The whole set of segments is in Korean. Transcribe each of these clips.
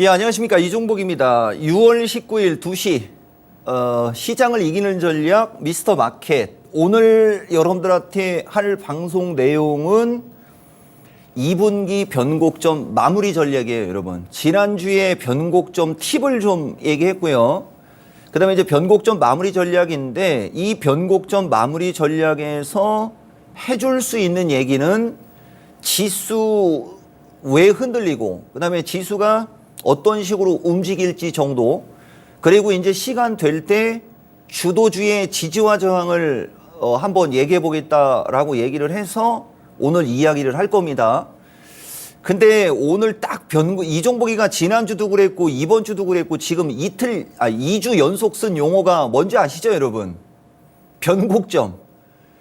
예, 안녕하십니까. 이종복입니다. 6월 19일 2시 시장을 이기는 전략 미스터 마켓. 오늘 여러분들한테 할 방송 내용은 2분기 변곡점 마무리 전략이에요, 여러분. 지난주에 변곡점 팁을 좀 얘기했고요. 그 다음에 이제 변곡점 마무리 전략인데, 이 변곡점 마무리 전략에서 해줄 수 있는 얘기는 지수 왜 흔들리고, 그 다음에 지수가 어떤 식으로 움직일지 정도, 그리고 이제 시간 될 때 주도주의 지지와 저항을 한번 얘기해 보겠다라고 얘기를 해서 오늘 이야기를 할 겁니다. 근데 오늘 딱 이종복이가 지난주도 그랬고 이번 주도 그랬고 지금 2주 연속 쓴 용어가 뭔지 아시죠, 여러분? 변곡점.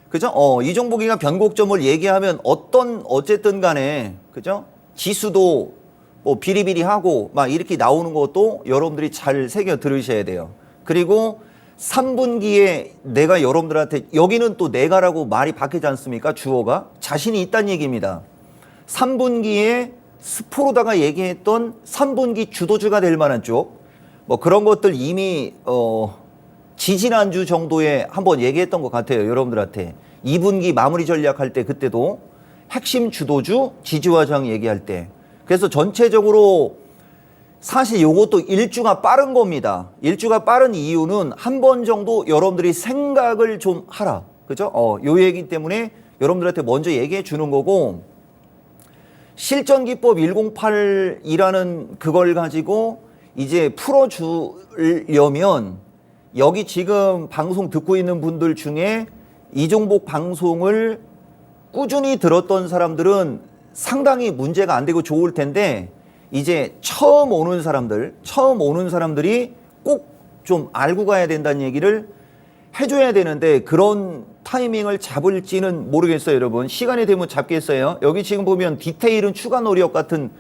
그죠? 이종복이가 변곡점을 얘기하면 어쨌든 간에, 그죠? 지수도 뭐 비리비리하고 막 이렇게 나오는 것도 여러분들이 잘 새겨 들으셔야 돼요. 그리고 3분기에 내가 여러분들한테, 여기는 또 내가라고 말이 바뀌지 않습니까? 주어가 자신이 있다는 얘기입니다. 3분기에 스포로다가 얘기했던 3분기 주도주가 될 만한 쪽, 뭐 그런 것들 이미 지지난주 정도에 한번 얘기했던 것 같아요, 여러분들한테. 2분기 마무리 전략할 때 그때도 핵심 주도주 지지와 저항 얘기할 때. 그래서 전체적으로 사실 이것도 일주가 빠른 겁니다. 일주가 빠른 이유는 한 번 정도 여러분들이 생각을 좀 하라. 그죠? 요 얘기 때문에 여러분들한테 먼저 얘기해 주는 거고, 실전기법 108이라는 그걸 가지고 이제 풀어주려면, 여기 지금 방송 듣고 있는 분들 중에 이종복 방송을 꾸준히 들었던 사람들은 상당히 문제가 안 되고 좋을 텐데, 이제 처음 오는 사람들이 꼭 좀 알고 가야 된다는 얘기를 해줘야 되는데, 그런 타이밍을 잡을지는 모르겠어요, 여러분. 시간이 되면 잡겠어요. 여기 지금 보면 디테일은 추가 노력 같은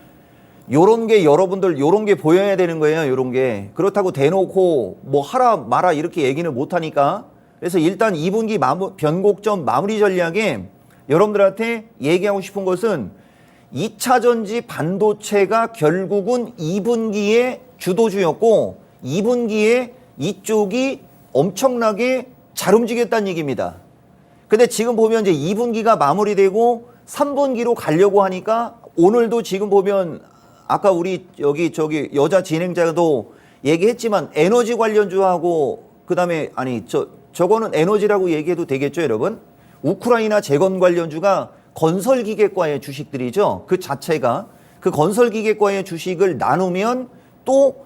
요런 게 여러분들 요런 게 보여야 되는 거예요, 요런 게. 그렇다고 대놓고 뭐 하라 마라 이렇게 얘기는 못 하니까. 그래서 일단 2분기 변곡점 마무리 전략에 여러분들한테 얘기하고 싶은 것은, 2차 전지 반도체가 결국은 2분기에 주도주였고 2분기에 이쪽이 엄청나게 잘 움직였다는 얘기입니다. 근데 지금 보면 이제 2분기가 마무리되고 3분기로 가려고 하니까, 오늘도 지금 보면 아까 우리 저기 여자 진행자도 얘기했지만 에너지 관련주하고, 그다음에 저거는 에너지라고 얘기해도 되겠죠, 여러분? 우크라이나 재건 관련주가 건설기계과의 주식들이죠. 그 자체가. 그 건설기계과의 주식을 나누면 또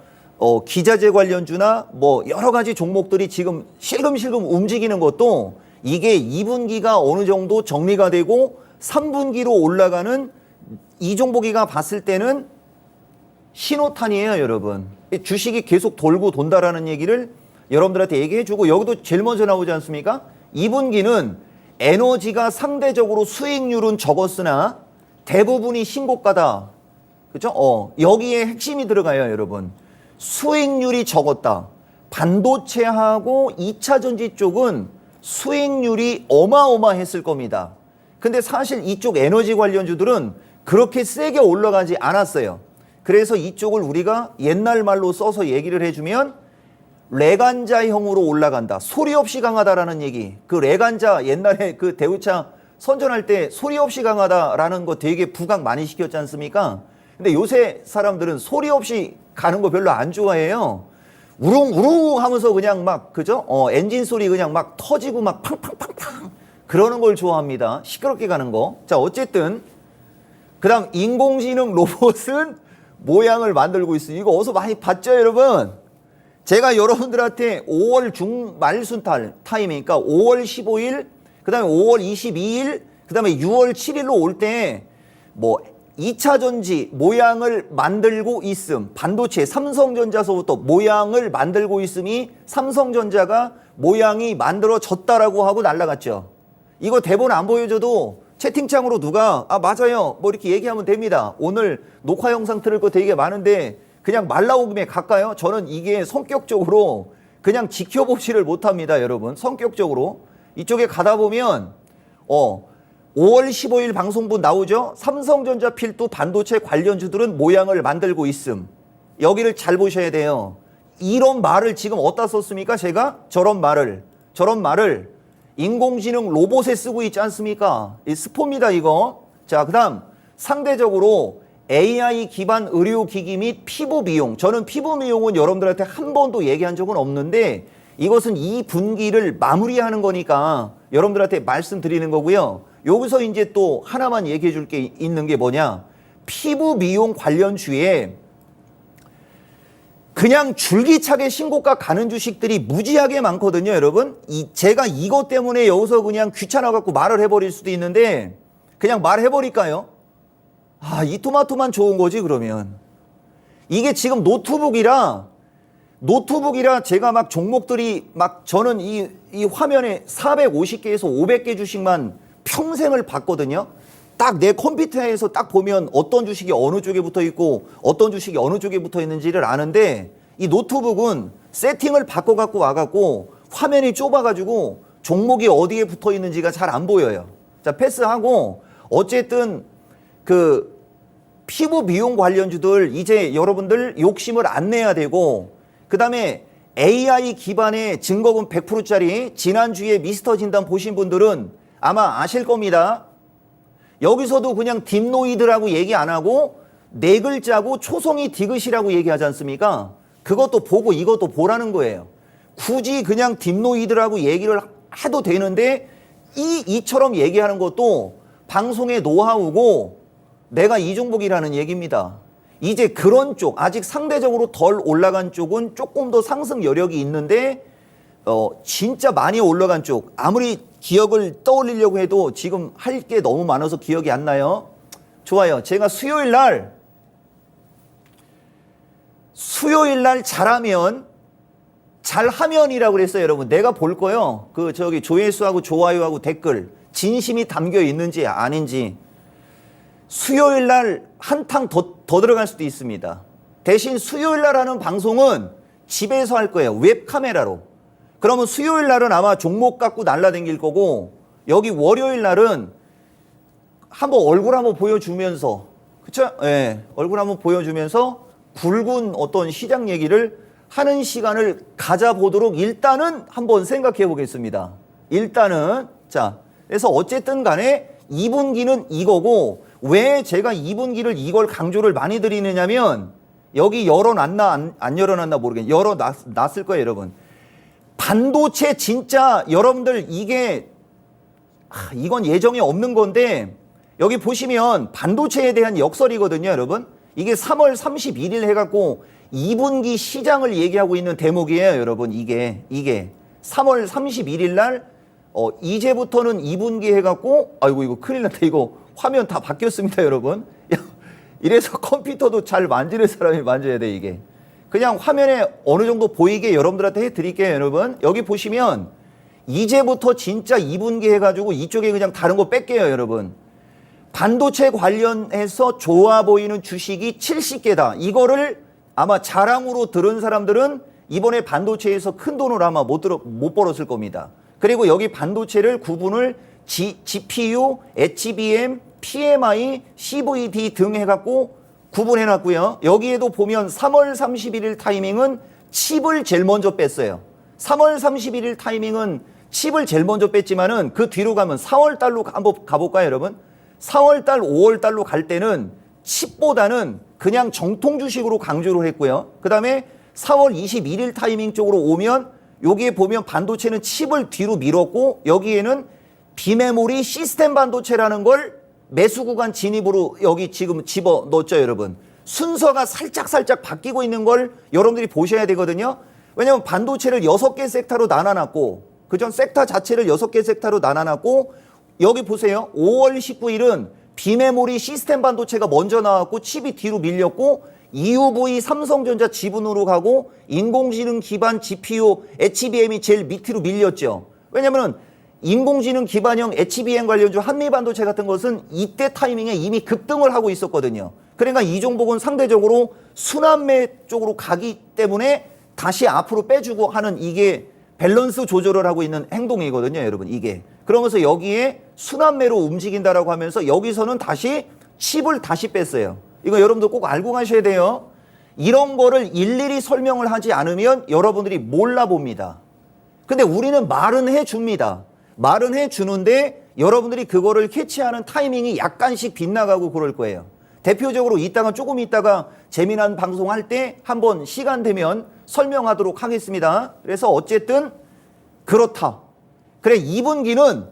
기자재 관련주나 뭐 여러 가지 종목들이 지금 실금실금 움직이는 것도, 이게 2분기가 어느 정도 정리가 되고 3분기로 올라가는, 이종복이가 봤을 때는 신호탄이에요, 여러분. 주식이 계속 돌고 돈다라는 얘기를 여러분들한테 얘기해주고, 여기도 제일 먼저 나오지 않습니까? 2분기는 에너지가 상대적으로 수익률은 적었으나 대부분이 신고가다. 그죠? 여기에 핵심이 들어가요, 여러분. 수익률이 적었다. 반도체하고 2차 전지 쪽은 수익률이 어마어마했을 겁니다. 근데 사실 이쪽 에너지 관련주들은 그렇게 세게 올라가지 않았어요. 그래서 이쪽을 우리가 옛날 말로 써서 얘기를 해주면 레간자형으로 올라간다. 소리 없이 강하다라는 얘기. 그 레간자, 옛날에 그 대우차 선전할 때 소리 없이 강하다라는 거 되게 부각 많이 시켰지 않습니까? 근데 요새 사람들은 소리 없이 가는 거 별로 안 좋아해요. 우릉우릉 하면서 그냥 막, 그죠? 엔진 소리 그냥 막 터지고 막 팡팡팡팡 그러는 걸 좋아합니다. 시끄럽게 가는 거. 자, 어쨌든 그 다음 인공지능 로봇은 모양을 만들고 있어요. 이거 어디서 많이 봤죠, 여러분? 제가 여러분들한테 5월 중말순 타임이니까 5월 15일, 그 다음에 5월 22일, 그 다음에 6월 7일로 올 때 뭐 2차 전지 모양을 만들고 있음, 반도체 삼성전자서부터 모양을 만들고 있음이 삼성전자가 모양이 만들어졌다라고 하고 날라갔죠. 이거 대본 안 보여줘도 채팅창으로 누가 맞아요 뭐 이렇게 얘기하면 됩니다. 오늘 녹화 영상 틀을 거 되게 많은데 그냥 말 나오기에 갈까요? 저는 이게 성격적으로 그냥 지켜보지를 못합니다, 여러분. 성격적으로. 이쪽에 가다 보면 5월 15일 방송분 나오죠? 삼성전자 필두 반도체 관련주들은 모양을 만들고 있음. 여기를 잘 보셔야 돼요. 이런 말을 지금 어디다 썼습니까? 제가 저런 말을 인공지능 로봇에 쓰고 있지 않습니까? 이 스포입니다, 이거. 자, 그 다음 상대적으로 AI 기반 의료기기 및 피부 미용. 저는 피부 미용은 여러분들한테 한 번도 얘기한 적은 없는데 이것은 이 분기를 마무리하는 거니까 여러분들한테 말씀드리는 거고요. 여기서 이제 또 하나만 얘기해 줄 게 있는 게 뭐냐. 피부 미용 관련주에 그냥 줄기차게 신고가 가는 주식들이 무지하게 많거든요, 여러분. 제가 이것 때문에 여기서 그냥 귀찮아갖고 말을 해버릴 수도 있는데 그냥 말해버릴까요? 아, 이 토마토만 좋은 거지, 그러면. 이게 지금 노트북이라 제가 막 종목들이 막 저는 이 화면에 450개에서 500개 주식만 평생을 봤거든요. 딱 내 컴퓨터에서 딱 보면 어떤 주식이 어느 쪽에 붙어 있고 어떤 주식이 어느 쪽에 붙어 있는지를 아는데 이 노트북은 세팅을 바꿔갖고 와갖고 화면이 좁아가지고 종목이 어디에 붙어 있는지가 잘 안 보여요. 자, 패스하고 어쨌든 그 피부 미용 관련주들 이제 여러분들 욕심을 안 내야 되고 그 다음에 AI 기반의 증거금 100%짜리 지난주에 미스터 진단 보신 분들은 아마 아실 겁니다. 여기서도 그냥 딥노이드라고 얘기 안 하고 네 글자고 초성이 디귿이라고 얘기하지 않습니까? 그것도 보고 이것도 보라는 거예요. 굳이 그냥 딥노이드라고 얘기를 해도 되는데 이처럼 얘기하는 것도 방송의 노하우고 내가 이종복이라는 얘기입니다. 이제 그런 쪽 아직 상대적으로 덜 올라간 쪽은 조금 더 상승 여력이 있는데 진짜 많이 올라간 쪽 아무리 기억을 떠올리려고 해도 지금 할 게 너무 많아서 기억이 안 나요. 좋아요. 제가 수요일 날 잘하면이라고 그랬어요, 여러분. 내가 볼 거요. 그 저기 조회수하고 좋아요하고 댓글 진심이 담겨 있는지 아닌지 수요일 날 한탕 더 들어갈 수도 있습니다. 대신 수요일 날 하는 방송은 집에서 할 거예요. 웹카메라로. 그러면 수요일 날은 아마 종목 갖고 날라다닐 거고 여기 월요일 날은 한번 얼굴 한번 보여주면서 그쵸? 예, 얼굴 한번 보여주면서 굵은 어떤 시장 얘기를 하는 시간을 가져보도록 일단은 한번 생각해 보겠습니다. 일단은 자, 그래서 어쨌든 간에 2분기는 이거고 왜 제가 2분기를 이걸 강조를 많이 드리느냐면 여기 열어놨나 안 열어놨나 모르겠는데 열어놨을 거예요, 여러분. 반도체 진짜 여러분들 이건 예정에 없는 건데 여기 보시면 반도체에 대한 역설이거든요, 여러분. 이게 3월 31일 해갖고 2분기 시장을 얘기하고 있는 대목이에요, 여러분. 이게 3월 31일 날 이제부터는 2분기 해갖고 아이고 이거 큰일 났다. 이거 화면 다 바뀌었습니다, 여러분. 이래서 컴퓨터도 잘 만지는 사람이 만져야 돼, 이게. 그냥 화면에 어느 정도 보이게 여러분들한테 해드릴게요, 여러분. 여기 보시면 이제부터 진짜 2분기 해가지고 이쪽에 그냥 다른 거 뺄게요, 여러분. 반도체 관련해서 좋아 보이는 주식이 70개다. 이거를 아마 자랑으로 들은 사람들은 이번에 반도체에서 큰 돈을 아마 못 벌었을 겁니다. 그리고 여기 반도체를 구분을 GPU, HBM, PMI, CVD 등 해갖고 구분해놨고요. 여기에도 보면 3월 31일 타이밍은 칩을 제일 먼저 뺐어요. 3월 31일 타이밍은 칩을 제일 먼저 뺐지만은 그 뒤로 가면 4월 달로 한번 가볼까요, 여러분? 4월 달, 5월 달로 갈 때는 칩보다는 그냥 정통 주식으로 강조를 했고요. 그 다음에 4월 21일 타이밍 쪽으로 오면 여기에 보면 반도체는 칩을 뒤로 밀었고 여기에는 비메모리 시스템 반도체라는 걸 매수 구간 진입으로 여기 지금 집어 넣었죠, 여러분. 순서가 살짝 바뀌고 있는 걸 여러분들이 보셔야 되거든요. 왜냐하면 반도체를 6개 섹터로 나눠놨고 그전 섹터 자체를 6개 섹터로 나눠놨고 여기 보세요. 5월 19일은 비메모리 시스템 반도체가 먼저 나왔고 칩이 뒤로 밀렸고 EUV 삼성전자 지분으로 가고 인공지능 기반 GPU HBM이 제일 밑으로 밀렸죠. 왜냐면은 인공지능 기반형 HBM 관련주 한미반도체 같은 것은 이때 타이밍에 이미 급등을 하고 있었거든요. 그러니까 이 종목은 상대적으로 순환매 쪽으로 가기 때문에 다시 앞으로 빼주고 하는 이게 밸런스 조절을 하고 있는 행동이거든요, 여러분. 이게. 그러면서 여기에 순환매로 움직인다라고 하면서 여기서는 다시 칩을 다시 뺐어요. 이거 여러분들 꼭 알고 가셔야 돼요. 이런 거를 일일이 설명을 하지 않으면 여러분들이 몰라봅니다. 근데 우리는 말은 해줍니다. 말은 해주는데 여러분들이 그거를 캐치하는 타이밍이 약간씩 빗나가고 그럴 거예요. 대표적으로 이따가 조금 있다가 재미난 방송할 때 한번 시간 되면 설명하도록 하겠습니다. 그래서 어쨌든 그렇다. 그래 2분기는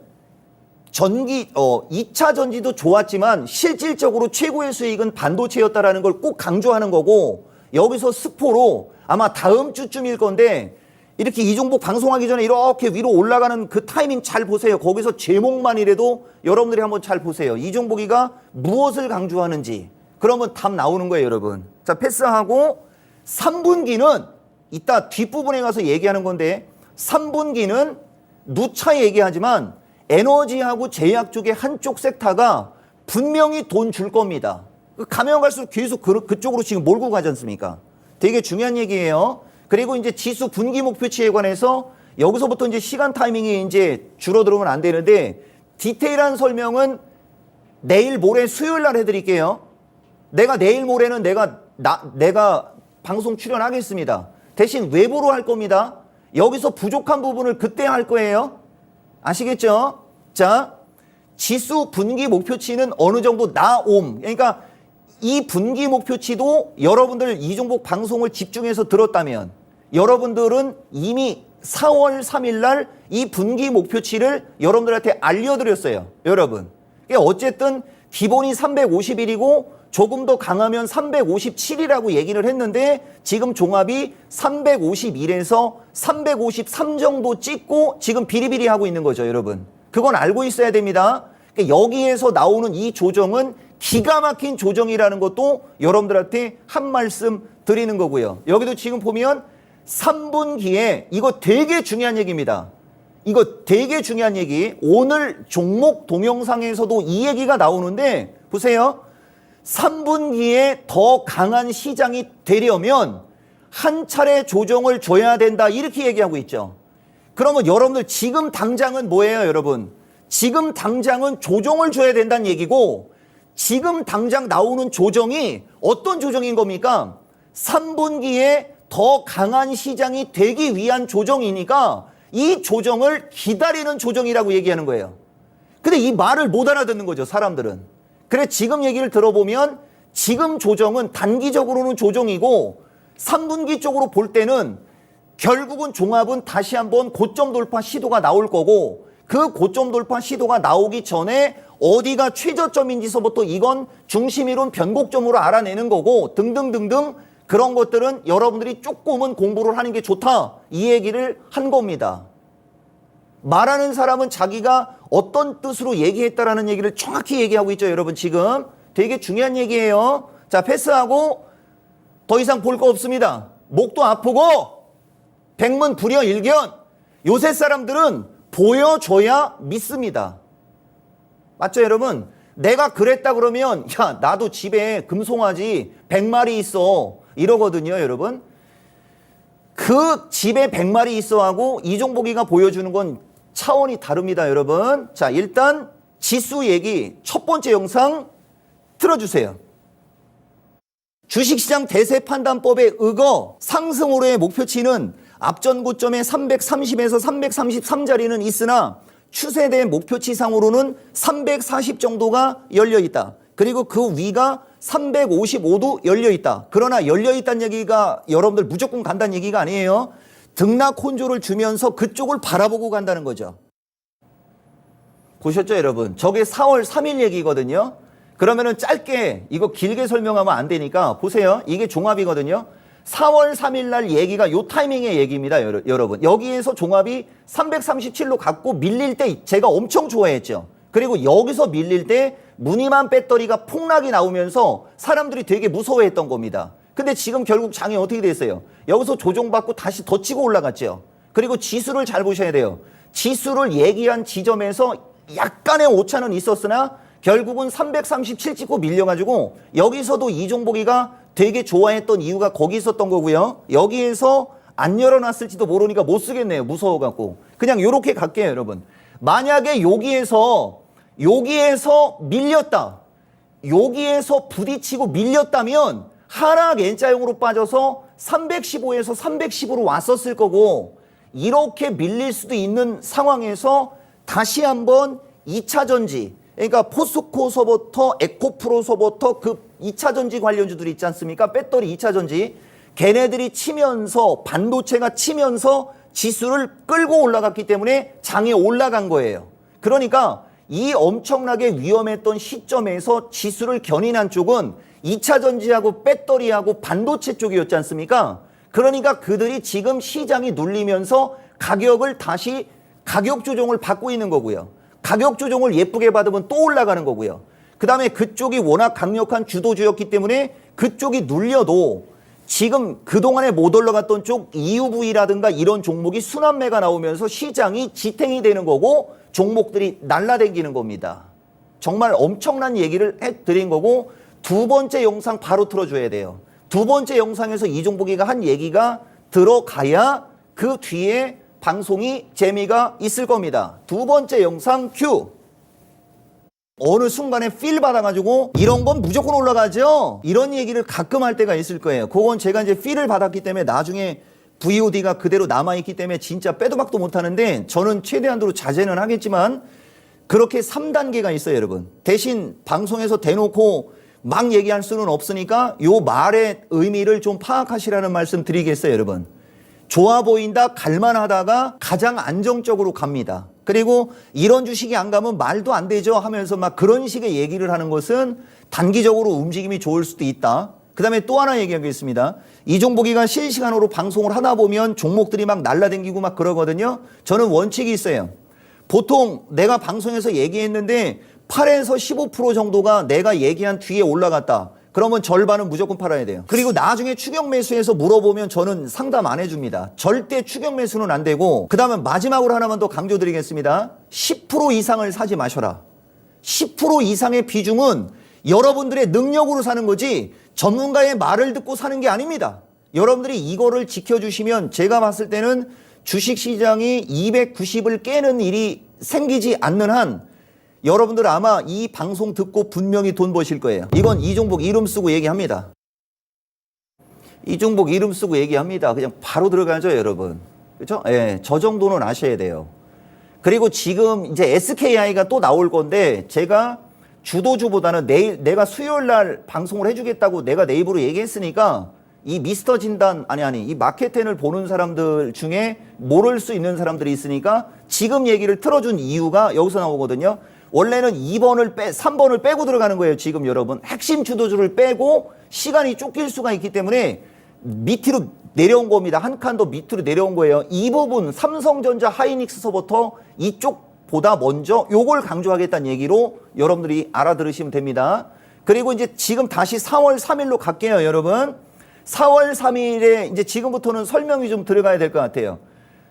2차 전지도 좋았지만 실질적으로 최고의 수익은 반도체였다라는 걸 꼭 강조하는 거고, 여기서 스포로 아마 다음 주쯤일 건데 이렇게 이종복 방송하기 전에 이렇게 위로 올라가는 그 타이밍 잘 보세요. 거기서 제목만이라도 여러분들이 한번 잘 보세요. 이종복이가 무엇을 강조하는지. 그러면 답 나오는 거예요, 여러분. 자, 패스하고 3분기는 이따 뒷부분에 가서 얘기하는 건데, 3분기는 누차 얘기하지만 에너지하고 제약 쪽의 한쪽 섹터가 분명히 돈 줄 겁니다. 가면 갈수록 계속 그쪽으로 지금 몰고 가지 않습니까? 되게 중요한 얘기예요. 그리고 이제 지수 분기 목표치에 관해서 여기서부터 이제 시간 타이밍이 이제 줄어들으면 안 되는데, 디테일한 설명은 내일 모레 수요일 날 해드릴게요. 내가 내일 모레는 내가 방송 출연하겠습니다. 대신 외부로 할 겁니다. 여기서 부족한 부분을 그때 할 거예요. 아시겠죠? 자, 지수 분기 목표치는 어느 정도 나옴. 그러니까 이 분기 목표치도 여러분들 이종복 방송을 집중해서 들었다면 여러분들은 이미 4월 3일 날 이 분기 목표치를 여러분들한테 알려드렸어요. 여러분. 그러니까 어쨌든 기본이 351이고 조금 더 강하면 357이라고 얘기를 했는데, 지금 종합이 351에서 353 정도 찍고 지금 비리비리 하고 있는 거죠, 여러분. 그건 알고 있어야 됩니다. 그러니까 여기에서 나오는 이 조정은 기가 막힌 조정이라는 것도 여러분들한테 한 말씀 드리는 거고요. 여기도 지금 보면 3분기에 이거 되게 중요한 얘기입니다. 이거 되게 중요한 얘기. 오늘 종목 동영상에서도 이 얘기가 나오는데 보세요. 3분기에 더 강한 시장이 되려면 한 차례 조정을 줘야 된다, 이렇게 얘기하고 있죠. 그러면 여러분들 지금 당장은 뭐예요, 여러분? 지금 당장은 조정을 줘야 된다는 얘기고, 지금 당장 나오는 조정이 어떤 조정인 겁니까? 3분기에 더 강한 시장이 되기 위한 조정이니까 이 조정을 기다리는 조정이라고 얘기하는 거예요. 근데 이 말을 못 알아듣는 거죠, 사람들은. 그래, 지금 얘기를 들어보면 지금 조정은 단기적으로는 조정이고 3분기 쪽으로 볼 때는 결국은 종합은 다시 한번 고점 돌파 시도가 나올 거고, 그 고점 돌파 시도가 나오기 전에 어디가 최저점인지서부터 이건 중심이론 변곡점으로 알아내는 거고 등등등등, 그런 것들은 여러분들이 조금은 공부를 하는 게 좋다, 이 얘기를 한 겁니다. 말하는 사람은 자기가 어떤 뜻으로 얘기했다라는 얘기를 정확히 얘기하고 있죠, 여러분. 지금 되게 중요한 얘기예요. 자, 패스하고 더 이상 볼 거 없습니다. 목도 아프고 백문 불여일견. 요새 사람들은 보여줘야 믿습니다. 맞죠, 여러분? 내가 그랬다 그러면 야, 나도 집에 금송아지 100마리 있어 이러거든요, 여러분. 그 집에 100마리 있어 하고 이종복이가 보여주는 건 차원이 다릅니다, 여러분. 자, 일단 지수 얘기 첫 번째 영상 틀어주세요. 주식시장 대세판단법에 의거 상승으로의 목표치는 앞전 고점의 330에서 333자리는 있으나 추세대 목표치상으로는 340 정도가 열려있다. 그리고 그 위가 355도 열려있다. 그러나 열려있다는 얘기가 여러분들 무조건 간다는 얘기가 아니에요. 등락 혼조를 주면서 그쪽을 바라보고 간다는 거죠. 보셨죠, 여러분? 저게 4월 3일 얘기거든요. 그러면은 짧게, 이거 길게 설명하면 안 되니까 보세요. 이게 종합이거든요. 4월 3일 날 얘기가 요 타이밍의 얘기입니다, 여러분. 여기에서 종합이 337로 갔고 밀릴 때 제가 엄청 좋아했죠. 그리고 여기서 밀릴 때 무늬만 배터리가 폭락이 나오면서 사람들이 되게 무서워했던 겁니다. 근데 지금 결국 장이 어떻게 됐어요? 여기서 조정받고 다시 더 치고 올라갔죠. 그리고 지수를 잘 보셔야 돼요. 지수를 얘기한 지점에서 약간의 오차는 있었으나 결국은 337 찍고 밀려가지고 여기서도 이종복이가 되게 좋아했던 이유가 거기 있었던 거고요. 여기에서 안 열어놨을지도 모르니까 못 쓰겠네요, 무서워갖고. 그냥 요렇게 갈게요, 여러분. 만약에 여기에서 밀렸다, 여기에서 부딪히고 밀렸다면 하락 N자형으로 빠져서 315에서 310으로 왔었을 거고, 이렇게 밀릴 수도 있는 상황에서 다시 한번 2차 전지, 그러니까 포스코서부터 에코프로서부터 그 2차 전지 관련주들이 있지 않습니까? 배터리 2차 전지. 걔네들이 치면서, 반도체가 치면서 지수를 끌고 올라갔기 때문에 장에 올라간 거예요. 그러니까 이 엄청나게 위험했던 시점에서 지수를 견인한 쪽은 2차 전지하고 배터리하고 반도체 쪽이었지 않습니까? 그러니까 그들이 지금 시장이 눌리면서 가격을 다시 가격 조정을 받고 있는 거고요. 가격 조정을 예쁘게 받으면 또 올라가는 거고요. 그 다음에 그쪽이 워낙 강력한 주도주였기 때문에 그쪽이 눌려도 지금 그동안에 못 올라갔던 쪽 EUV라든가 이런 종목이 순환매가 나오면서 시장이 지탱이 되는 거고 종목들이 날라다니는 겁니다. 정말 엄청난 얘기를 해드린 거고, 두 번째 영상 바로 틀어줘야 돼요. 두 번째 영상에서 이종복이가 한 얘기가 들어가야 그 뒤에 방송이 재미가 있을 겁니다. 두 번째 영상 큐. 어느 순간에 필 받아가지고 이런 건 무조건 올라가죠, 이런 얘기를 가끔 할 때가 있을 거예요. 그건 제가 이제 필을 받았기 때문에 나중에 VOD가 그대로 남아있기 때문에 진짜 빼도 박도 못하는데, 저는 최대한으로 자제는 하겠지만 그렇게 3단계가 있어요, 여러분. 대신 방송에서 대놓고 막 얘기할 수는 없으니까 요 말의 의미를 좀 파악하시라는 말씀 드리겠어요, 여러분. 좋아 보인다, 갈만하다가 가장 안정적으로 갑니다. 그리고 이런 주식이 안 가면 말도 안 되죠 하면서 막 그런 식의 얘기를 하는 것은 단기적으로 움직임이 좋을 수도 있다. 그 다음에 또 하나 얘기하겠습니다. 이종복이가 실시간으로 방송을 하다 보면 종목들이 막 날라다니고 막 그러거든요. 저는 원칙이 있어요. 보통 내가 방송에서 얘기했는데 8에서 15% 정도가 내가 얘기한 뒤에 올라갔다. 그러면 절반은 무조건 팔아야 돼요. 그리고 나중에 추격 매수해서 물어보면 저는 상담 안 해줍니다. 절대 추격 매수는 안 되고, 그 다음에 마지막으로 하나만 더 강조드리겠습니다. 10% 이상을 사지 마셔라. 10% 이상의 비중은 여러분들의 능력으로 사는 거지 전문가의 말을 듣고 사는 게 아닙니다. 여러분들이 이거를 지켜주시면 제가 봤을 때는 주식시장이 290을 깨는 일이 생기지 않는 한 여러분들 아마 이 방송 듣고 분명히 돈 버실 거예요. 이건 이종복 이름 쓰고 얘기합니다. 이종복 이름 쓰고 얘기합니다. 그냥 바로 들어가죠, 여러분. 그렇죠? 예, 저 정도는 아셔야 돼요. 그리고 지금 이제 SKI가 또 나올 건데, 제가 주도주보다는 내가 수요일 날 방송을 해주겠다고 내가 내 입으로 얘기했으니까 이 미스터 진단, 이 마켓텐을 보는 사람들 중에 모를 수 있는 사람들이 있으니까 지금 얘기를 틀어준 이유가 여기서 나오거든요. 원래는 3번을 빼고 들어가는 거예요, 지금 여러분. 핵심 주도주를 빼고 시간이 쫓길 수가 있기 때문에 밑으로 내려온 겁니다. 한 칸 더 밑으로 내려온 거예요. 이 부분, 삼성전자, 하이닉스서부터 이쪽보다 먼저 요걸 강조하겠다는 얘기로 여러분들이 알아들으시면 됩니다. 그리고 이제 지금 다시 4월 3일로 갈게요, 여러분. 4월 3일에 이제 지금부터는 설명이 좀 들어가야 될 것 같아요.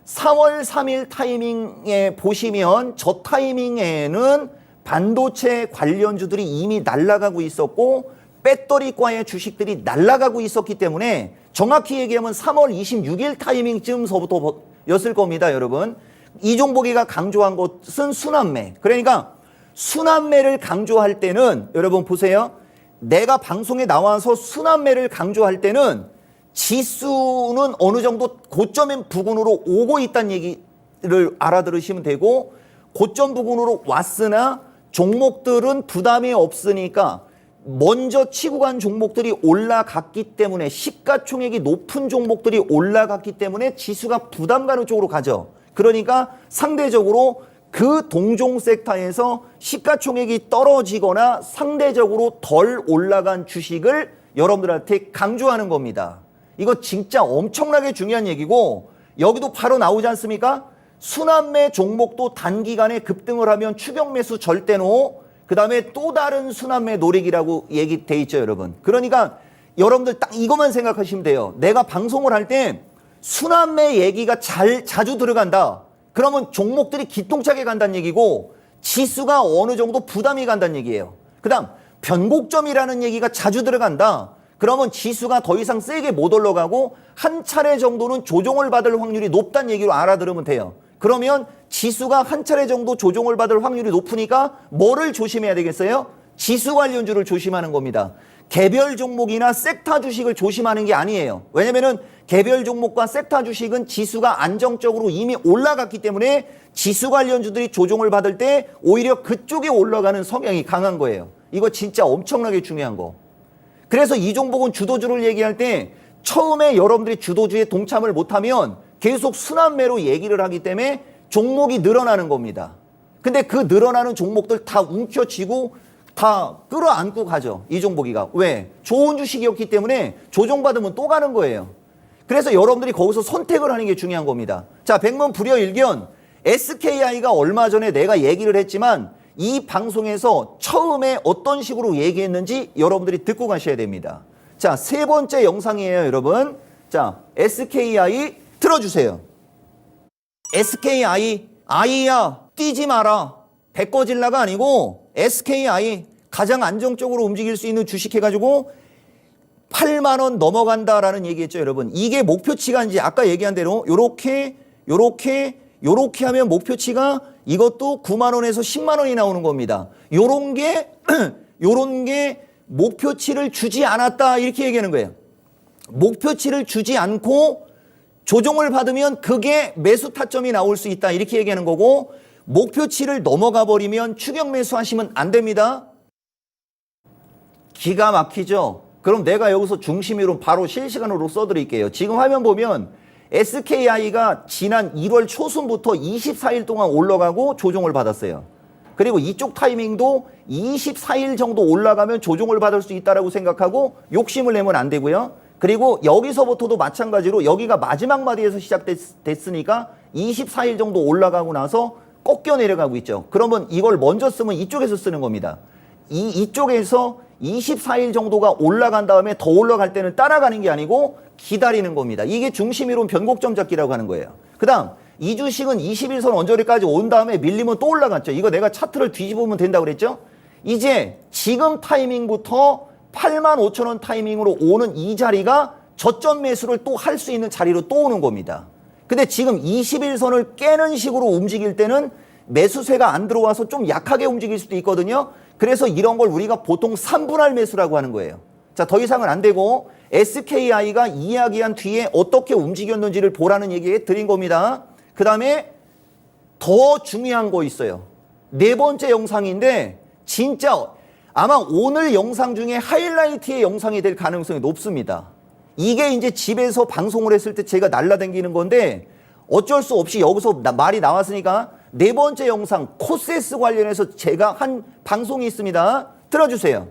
4월 3일 타이밍에 보시면 저 타이밍에는 반도체 관련주들이 이미 날아가고 있었고 배터리과의 주식들이 날아가고 있었기 때문에 정확히 얘기하면 3월 26일 타이밍쯤서부터 였을 겁니다, 여러분. 이종복이가 강조한 것은 순환매. 그러니까 순환매를 강조할 때는 여러분 보세요. 내가 방송에 나와서 순환매를 강조할 때는 지수는 어느 정도 고점 부근으로 오고 있다는 얘기를 알아들으시면 되고, 고점 부근으로 왔으나 종목들은 부담이 없으니까 먼저 치고 간 종목들이 올라갔기 때문에, 시가총액이 높은 종목들이 올라갔기 때문에 지수가 부담 가는 쪽으로 가죠. 그러니까 상대적으로 그 동종 섹터에서 시가총액이 떨어지거나 상대적으로 덜 올라간 주식을 여러분들한테 강조하는 겁니다. 이거 진짜 엄청나게 중요한 얘기고, 여기도 바로 나오지 않습니까? 순환매 종목도 단기간에 급등을 하면 추격 매수 절대노, 그 다음에 또 다른 순환매 노리기라고 얘기돼 있죠, 여러분. 그러니까 여러분들 딱 이것만 생각하시면 돼요. 내가 방송을 할 때 순환매 얘기가 자주 들어간다. 그러면 종목들이 기똥차게 간다는 얘기고 지수가 어느 정도 부담이 간다는 얘기예요. 그 다음 변곡점이라는 얘기가 자주 들어간다. 그러면 지수가 더 이상 세게 못 올라가고 한 차례 정도는 조정을 받을 확률이 높다는 얘기로 알아들으면 돼요. 그러면 지수가 한 차례 정도 조정을 받을 확률이 높으니까 뭐를 조심해야 되겠어요? 지수 관련주를 조심하는 겁니다. 개별 종목이나 섹터 주식을 조심하는 게 아니에요. 왜냐면은 개별 종목과 섹터 주식은 지수가 안정적으로 이미 올라갔기 때문에 지수 관련주들이 조정을 받을 때 오히려 그쪽에 올라가는 성향이 강한 거예요. 이거 진짜 엄청나게 중요한 거. 그래서 이 종목은 주도주를 얘기할 때 처음에 여러분들이 주도주에 동참을 못하면 계속 순환매로 얘기를 하기 때문에 종목이 늘어나는 겁니다. 근데 그 늘어나는 종목들 다 움켜쥐고 다 끌어안고 가죠. 이 종목이가. 왜? 좋은 주식이었기 때문에 조정받으면 또 가는 거예요. 그래서 여러분들이 거기서 선택을 하는 게 중요한 겁니다. 자, 백문 불여일견 SKI가 얼마 전에 내가 얘기를 했지만 이 방송에서 처음에 어떤 식으로 얘기했는지 여러분들이 듣고 가셔야 됩니다. 자, 세 번째 영상이에요, 여러분. 자, SKI 틀어주세요. SKI, 아이야, 뛰지 마라. 배꺼질라가 아니고 SKI 가장 안정적으로 움직일 수 있는 주식 해가지고 8만 원 넘어간다라는 얘기했죠, 여러분. 이게 목표치가 이제 아까 얘기한 대로 요렇게 하면 목표치가 이것도 9만 원에서 10만 원이 나오는 겁니다. 요런 게 목표치를 주지 않았다 이렇게 얘기하는 거예요. 목표치를 주지 않고 조정을 받으면 그게 매수 타점이 나올 수 있다 이렇게 얘기하는 거고, 목표치를 넘어가 버리면 추격 매수하시면 안 됩니다. 기가 막히죠? 그럼 내가 여기서 중심이론 바로 실시간으로 써드릴게요. 지금 화면 보면 SKI가 지난 1월 초순부터 24일 동안 올라가고 조정을 받았어요. 그리고 이쪽 타이밍도 24일 정도 올라가면 조정을 받을 수 있다고 생각하고 욕심을 내면 안 되고요. 그리고 여기서부터도 마찬가지로 여기가 마지막 마디에서 시작됐으니까 24일 정도 올라가고 나서 꺾여 내려가고 있죠. 그러면 이걸 먼저 쓰면 이쪽에서 쓰는 겁니다. 이쪽에서 24일 정도가 올라간 다음에 더 올라갈 때는 따라가는 게 아니고 기다리는 겁니다. 이게 중심이론 변곡점 잡기라고 하는 거예요. 그 다음 이 주식은 21선 언저리까지 온 다음에 밀리면 또 올라갔죠. 이거 내가 차트를 뒤집으면 된다고 그랬죠. 이제 지금 타이밍부터 85,000원 타이밍으로 오는 이 자리가 저점 매수를 또 할 수 있는 자리로 또 오는 겁니다. 근데 지금 21선을 깨는 식으로 움직일 때는 매수세가 안 들어와서 좀 약하게 움직일 수도 있거든요. 그래서 이런 걸 우리가 보통 3분할 매수라고 하는 거예요. 자, 더 이상은 안 되고 SKI가 이야기한 뒤에 어떻게 움직였는지를 보라는 얘기 드린 겁니다. 그 다음에 더 중요한 거 있어요. 네 번째 영상인데 진짜 아마 오늘 영상 중에 하이라이트의 영상이 될 가능성이 높습니다. 이게 이제 집에서 방송을 했을 때 제가 날라다니는 건데 어쩔 수 없이 여기서 말이 나왔으니까 네 번째 영상 코세스 관련해서 제가 한 방송이 있습니다. 들어주세요.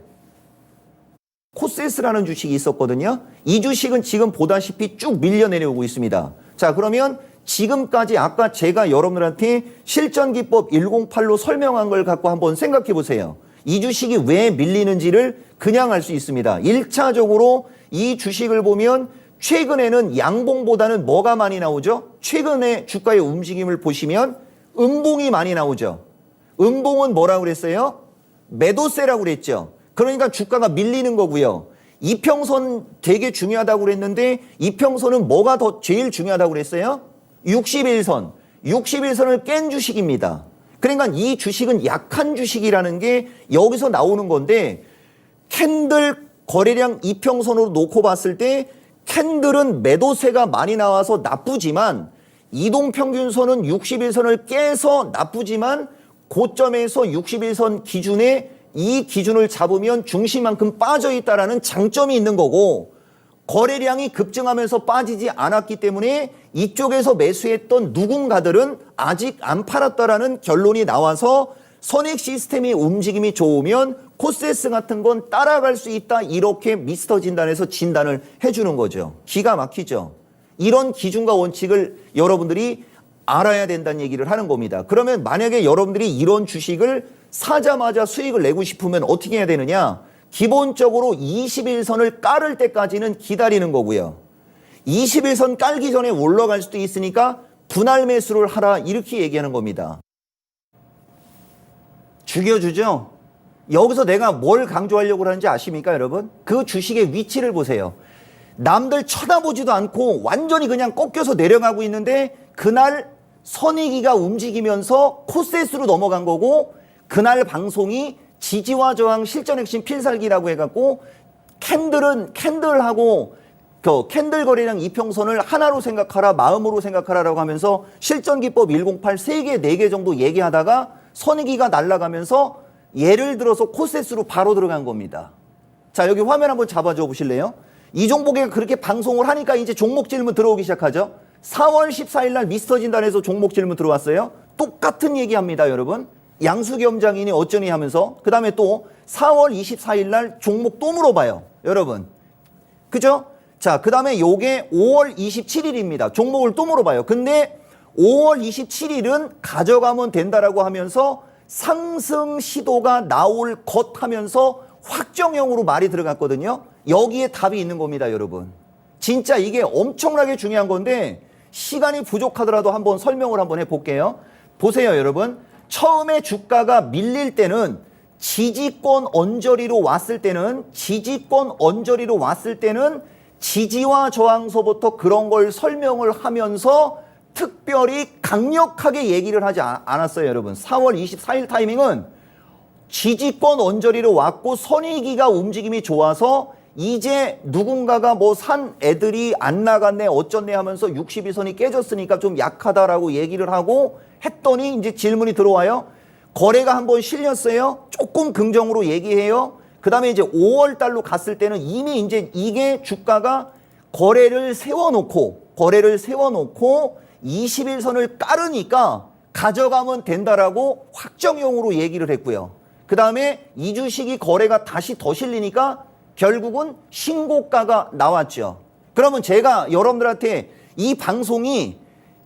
코세스라는 주식이 있었거든요. 이 주식은 지금 보다시피 쭉 밀려 내려오고 있습니다. 자, 그러면 지금까지 아까 제가 여러분들한테 실전기법 108로 설명한 걸 갖고 한번 생각해 보세요. 이 주식이 왜 밀리는지를 그냥 알 수 있습니다. 1차적으로 이 주식을 보면 최근에는 양봉보다는 뭐가 많이 나오죠? 최근에 주가의 움직임을 보시면 음봉이 많이 나오죠. 음봉은 뭐라고 그랬어요? 매도세라고 그랬죠. 그러니까 주가가 밀리는 거고요. 이평선 되게 중요하다고 그랬는데 이평선은 뭐가 더 제일 중요하다고 그랬어요? 61선. 61선을 깬 주식입니다. 그러니까 이 주식은 약한 주식이라는 게 여기서 나오는 건데, 캔들 거래량 이평선으로 놓고 봤을 때 캔들은 매도세가 많이 나와서 나쁘지만 이동평균선은 61선을 깨서 나쁘지만 고점에서 61선 기준에 이 기준을 잡으면 중심만큼 빠져 있다라는 장점이 있는 거고, 거래량이 급증하면서 빠지지 않았기 때문에 이쪽에서 매수했던 누군가들은 아직 안 팔았다라는 결론이 나와서 선익 시스템의 움직임이 좋으면 코세스 같은 건 따라갈 수 있다, 이렇게 미스터 진단에서 진단을 해주는 거죠. 기가 막히죠. 이런 기준과 원칙을 여러분들이 알아야 된다는 얘기를 하는 겁니다. 그러면 만약에 여러분들이 이런 주식을 사자마자 수익을 내고 싶으면 어떻게 해야 되느냐? 기본적으로 21선을 깔을 때까지는 기다리는 거고요. 21선 깔기 전에 올라갈 수도 있으니까 분할 매수를 하라, 이렇게 얘기하는 겁니다. 죽여주죠? 여기서 내가 뭘 강조하려고 하는지 아십니까, 여러분? 그 주식의 위치를 보세요. 남들 쳐다보지도 않고 완전히 그냥 꺾여서 내려가고 있는데 그날 선익이가 움직이면서 코세스로 넘어간 거고, 그날 방송이 지지와 저항 실전 핵심 필살기라고 해갖고 캔들하고 캔들거리랑 이평선을 하나로 생각하라, 마음으로 생각하라라고 하면서 실전기법 108 3개, 4개 정도 얘기하다가 선익이가 날아가면서 예를 들어서 코세스로 바로 들어간 겁니다. 자, 여기 화면 한번 잡아줘 보실래요? 이종복이가 그렇게 방송을 하니까 이제 종목 질문 들어오기 시작하죠. 4월 14일 날 미스터 진단에서 종목 질문 들어왔어요. 똑같은 얘기합니다, 여러분. 양수겸장이니 어쩌니 하면서 그 다음에 또 4월 24일 날 종목 또 물어봐요, 여러분. 그죠? 자, 그 다음에 요게 5월 27일입니다. 종목을 또 물어봐요. 근데 5월 27일은 가져가면 된다라고 하면서 상승 시도가 나올 것 하면서 확정형으로 말이 들어갔거든요. 여기에 답이 있는 겁니다, 여러분. 진짜 이게 엄청나게 중요한 건데 시간이 부족하더라도 한번 설명을 한번 해볼게요. 보세요, 여러분. 처음에 주가가 밀릴 때는 지지권 언저리로 왔을 때는 지지와 저항서부터 그런 걸 설명을 하면서 특별히 강력하게 얘기를 하지 않았어요, 여러분. 4월 24일 타이밍은 지지권 언저리로 왔고 선익이가 움직임이 좋아서 이제 누군가가 뭐 산 애들이 안 나갔네 어쩌네 하면서 62선이 깨졌으니까 좀 약하다라고 얘기를 하고 했더니 이제 질문이 들어와요. 거래가 한번 실렸어요. 조금 긍정으로 얘기해요. 그 다음에 이제 5월 달로 갔을 때는 이미 이제 이게 주가가 거래를 세워놓고 21선을 깔으니까 가져가면 된다라고 확정형으로 얘기를 했고요. 그 다음에 이 주식이 거래가 다시 더 실리니까 결국은 신고가가 나왔죠. 그러면 제가 여러분들한테 이 방송이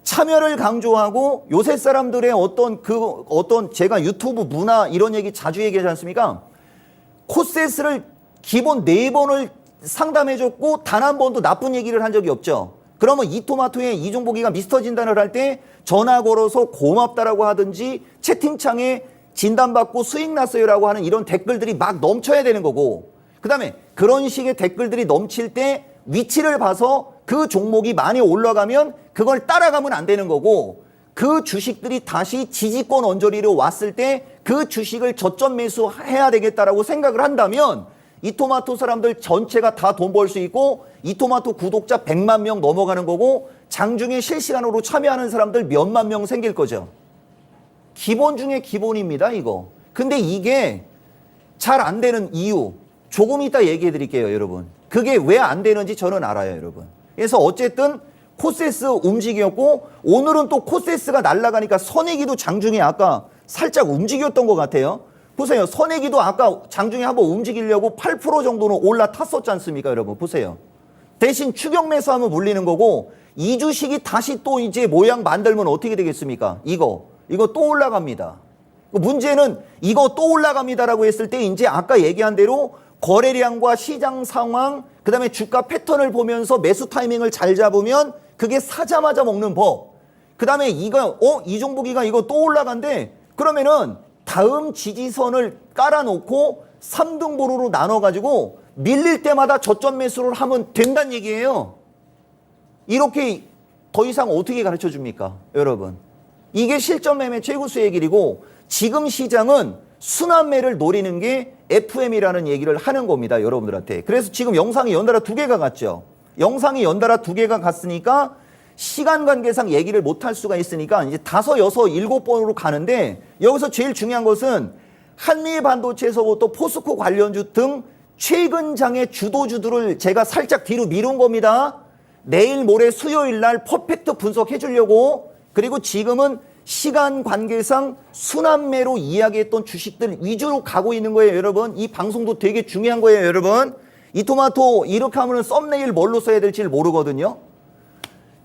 참여를 강조하고 요새 사람들의 어떤 제가 유튜브 문화 이런 얘기 자주 얘기하지 않습니까? 코세스를 기본 4번을 상담해줬고 단 한 번도 나쁜 얘기를 한 적이 없죠. 그러면 이토마토의 이종복이가 미스터 진단을 할 때 전화 걸어서 고맙다라고 하든지 채팅창에 진단받고 수익 났어요라고 하는 이런 댓글들이 막 넘쳐야 되는 거고, 그 다음에 그런 식의 댓글들이 넘칠 때 위치를 봐서 그 종목이 많이 올라가면 그걸 따라가면 안 되는 거고, 그 주식들이 다시 지지권 언저리로 왔을 때 그 주식을 저점 매수해야 되겠다라고 생각을 한다면 이토마토 사람들 전체가 다 돈 벌 수 있고 이토마토 구독자 100만 명 넘어가는 거고 장중에 실시간으로 참여하는 사람들 몇만 명 생길 거죠. 기본 중에 기본입니다, 이거. 근데 이게 잘 안 되는 이유 조금 이따 얘기해 드릴게요, 여러분. 그게 왜 안 되는지 저는 알아요, 여러분. 그래서 어쨌든 코세스 움직였고 오늘은 또 코세스가 날아가니까 선익이도 장중에 아까 살짝 움직였던 것 같아요. 보세요. 선익이도 아까 장중에 한번 움직이려고 8% 정도는 올라탔었지 않습니까, 여러분? 보세요. 대신 추격 매수하면 물리는 거고 이 주식이 다시 또 이제 모양 만들면 어떻게 되겠습니까? 이거 또 올라갑니다. 문제는 이거 또 올라갑니다라고 했을 때 이제 아까 얘기한 대로 거래량과 시장 상황, 그 다음에 주가 패턴을 보면서 매수 타이밍을 잘 잡으면 그게 사자마자 먹는 법. 그 다음에 이종복이가 이거 또 올라간대. 그러면은 다음 지지선을 깔아놓고 3등분으로 나눠가지고 밀릴 때마다 저점 매수를 하면 된다는 얘기예요. 이렇게 더 이상 어떻게 가르쳐 줍니까, 여러분? 이게 실전 매매 최고수의 길이고 지금 시장은 순환매를 노리는 게 FM이라는 얘기를 하는 겁니다, 여러분들한테. 그래서 지금 영상이 연달아 2개가 갔죠. 영상이 연달아 2개가 갔으니까 시간 관계상 얘기를 못할 수가 있으니까 이제 5, 6, 7번으로 가는데 여기서 제일 중요한 것은 한미 반도체에서부터 포스코 관련주 등 최근 장의 주도주들을 제가 살짝 뒤로 미룬 겁니다. 내일 모레 수요일 날 퍼펙트 분석해 주려고. 그리고 지금은 시간 관계상 순환매로 이야기했던 주식들 위주로 가고 있는 거예요, 여러분. 이 방송도 되게 중요한 거예요, 여러분. 이토마토 이렇게 하면 썸네일 뭘로 써야 될지 모르거든요.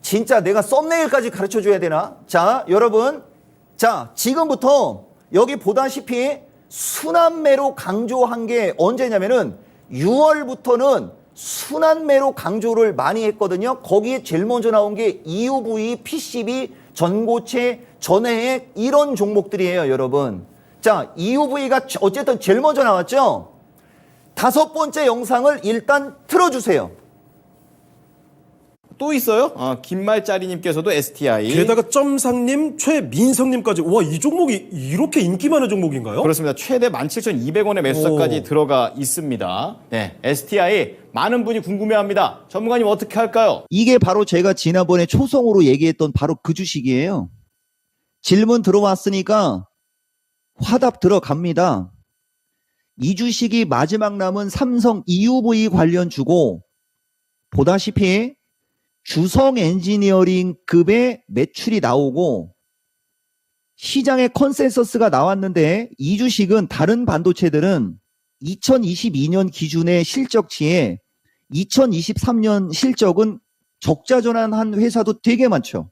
진짜 내가 썸네일까지 가르쳐 줘야 되나? 자, 여러분. 자, 지금부터 여기 보다시피 순환매로 강조한 게 언제냐면은 6월부터는 순환매로 강조를 많이 했거든요. 거기에 제일 먼저 나온 게 EUV, PCB, 전고체, 전해액 이런 종목들이에요, 여러분. 자, EUV가 어쨌든 제일 먼저 나왔죠. 5번째 영상을 일단 틀어주세요. 또 있어요. 김말짜리님께서도 STI. 게다가 점상님, 최민성님까지. 와, 이 종목이 이렇게 인기 많은 종목인가요? 그렇습니다. 최대 17,200원의 매수가까지 들어가 있습니다. 네, STI 많은 분이 궁금해합니다. 전문가님 어떻게 할까요? 이게 바로 제가 지난번에 초성으로 얘기했던 바로 그 주식이에요. 질문 들어왔으니까 화답 들어갑니다. 이 주식이 마지막 남은 삼성 EUV 관련 주고, 보다시피 주성 엔지니어링급의 매출이 나오고 시장의 컨센서스가 나왔는데, 이 주식은 다른 반도체들은 2022년 기준의 실적치에 2023년 실적은 적자 전환한 회사도 되게 많죠.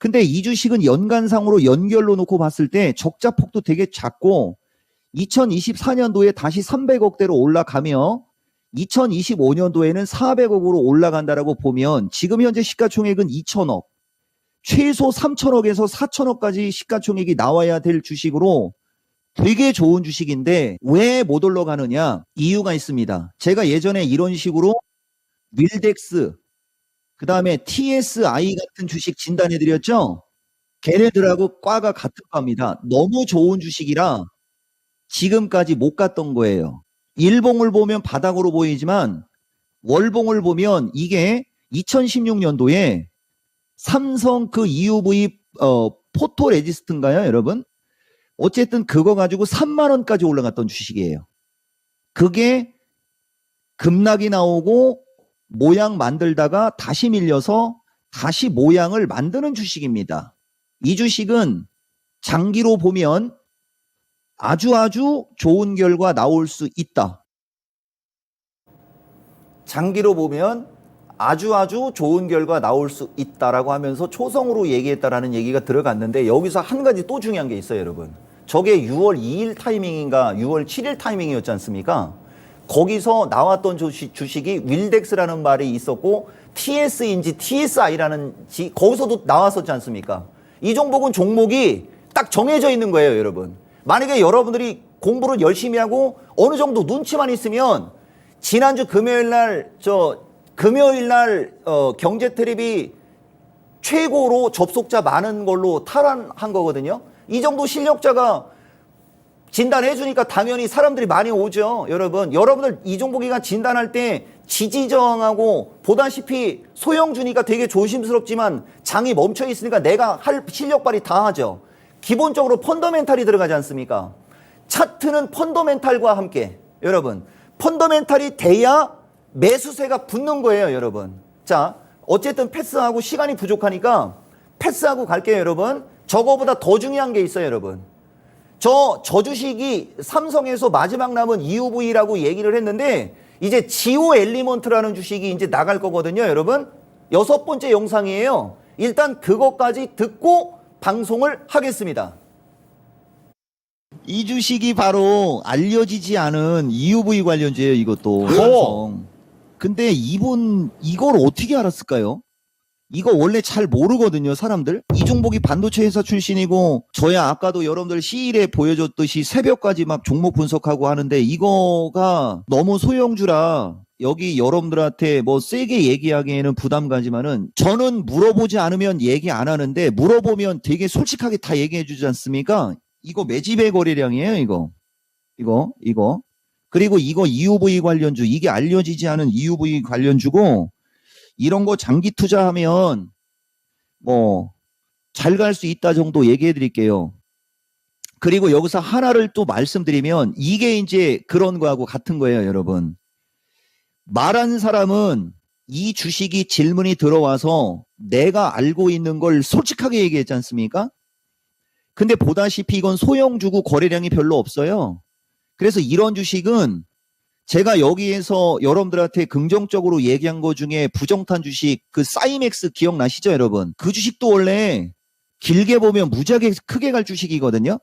근데 이 주식은 연간상으로 연결로 놓고 봤을 때 적자폭도 되게 작고, 2024년도에 다시 300억대로 올라가며 2025년도에는 400억으로 올라간다라고 보면 지금 현재 시가총액은 2천억, 최소 3천억에서 4천억까지 시가총액이 나와야 될 주식으로 되게 좋은 주식인데 왜 못 올라가느냐? 이유가 있습니다. 제가 예전에 이런 식으로 윌덱스, 그 다음에 TSI 같은 주식 진단해드렸죠? 걔네들하고 과가 같은 과입니다. 너무 좋은 주식이라 지금까지 못 갔던 거예요. 일봉을 보면 바닥으로 보이지만 월봉을 보면 이게 2016년도에 삼성 그 EUV 포토레지스트인가요, 여러분? 어쨌든 그거 가지고 3만 원까지 올라갔던 주식이에요. 그게 급락이 나오고 모양 만들다가 다시 밀려서 다시 모양을 만드는 주식입니다. 이 주식은 장기로 보면 아주 좋은 결과 나올 수 있다. 장기로 보면 아주 좋은 결과 나올 수 있다라고 하면서 초성으로 얘기했다라는 얘기가 들어갔는데, 여기서 한 가지 또 중요한 게 있어요, 여러분. 저게 6월 2일 타이밍인가 6월 7일 타이밍이었지 않습니까? 거기서 나왔던 주식이 윌덱스라는 말이 있었고 TS인지 TSI라는 거기서도 나왔었지 않습니까? 이 종목이 딱 정해져 있는 거예요, 여러분. 만약에 여러분들이 공부를 열심히 하고 어느 정도 눈치만 있으면 지난주 금요일날 경제트립이 최고로 접속자 많은 걸로 탈환한 거거든요. 이 정도 실력자가 진단해 주니까 당연히 사람들이 많이 오죠. 여러분들 이 종목이가 진단할 때 지지저항하고, 보다시피 소형 주니까 되게 조심스럽지만 장이 멈춰 있으니까 내가 할 실력 발휘 다 하죠. 기본적으로 펀더멘탈이 들어가지 않습니까? 차트는 펀더멘탈과 함께, 여러분, 펀더멘탈이 돼야 매수세가 붙는 거예요, 여러분. 자, 어쨌든 패스하고 시간이 부족하니까 패스하고 갈게요, 여러분. 저거보다 더 중요한 게 있어요, 여러분. 저 주식이 삼성에서 마지막 남은 EUV라고 얘기를 했는데, 이제 지오 엘리먼트라는 주식이 이제 나갈 거거든요, 여러분. 6번째 영상이에요. 일단 그것까지 듣고 방송을 하겠습니다. 이 주식이 바로 알려지지 않은 EUV 관련주예요, 이것도. 삼성. 근데 이걸 어떻게 알았을까요? 이거 원래 잘 모르거든요, 사람들. 이 종목이 반도체 회사 출신이고, 저야 아까도 여러분들 시일에 보여줬듯이 새벽까지 막 종목 분석하고 하는데, 이거가 너무 소형주라 여기 여러분들한테 뭐 세게 얘기하기에는 부담 가지만은, 저는 물어보지 않으면 얘기 안 하는데 물어보면 되게 솔직하게 다 얘기해 주지 않습니까? 이거 매집의 거래량이에요, 이거. 그리고 이거 EUV 관련주, 이게 알려지지 않은 EUV 관련주고, 이런 거 장기 투자하면 뭐 잘 갈 수 있다 정도 얘기해 드릴게요. 그리고 여기서 하나를 또 말씀드리면, 이게 이제 그런 거하고 같은 거예요, 여러분. 말한 사람은 이 주식이 질문이 들어와서 내가 알고 있는 걸 솔직하게 얘기했지 않습니까? 근데 보다시피 이건 소형주고 거래량이 별로 없어요. 그래서 이런 주식은 제가 여기에서 여러분들한테 긍정적으로 얘기한 것 중에 부정탄 주식, 그 사이맥스 기억나시죠, 여러분? 그 주식도 원래 길게 보면 무지하게 크게 갈 주식이거든요.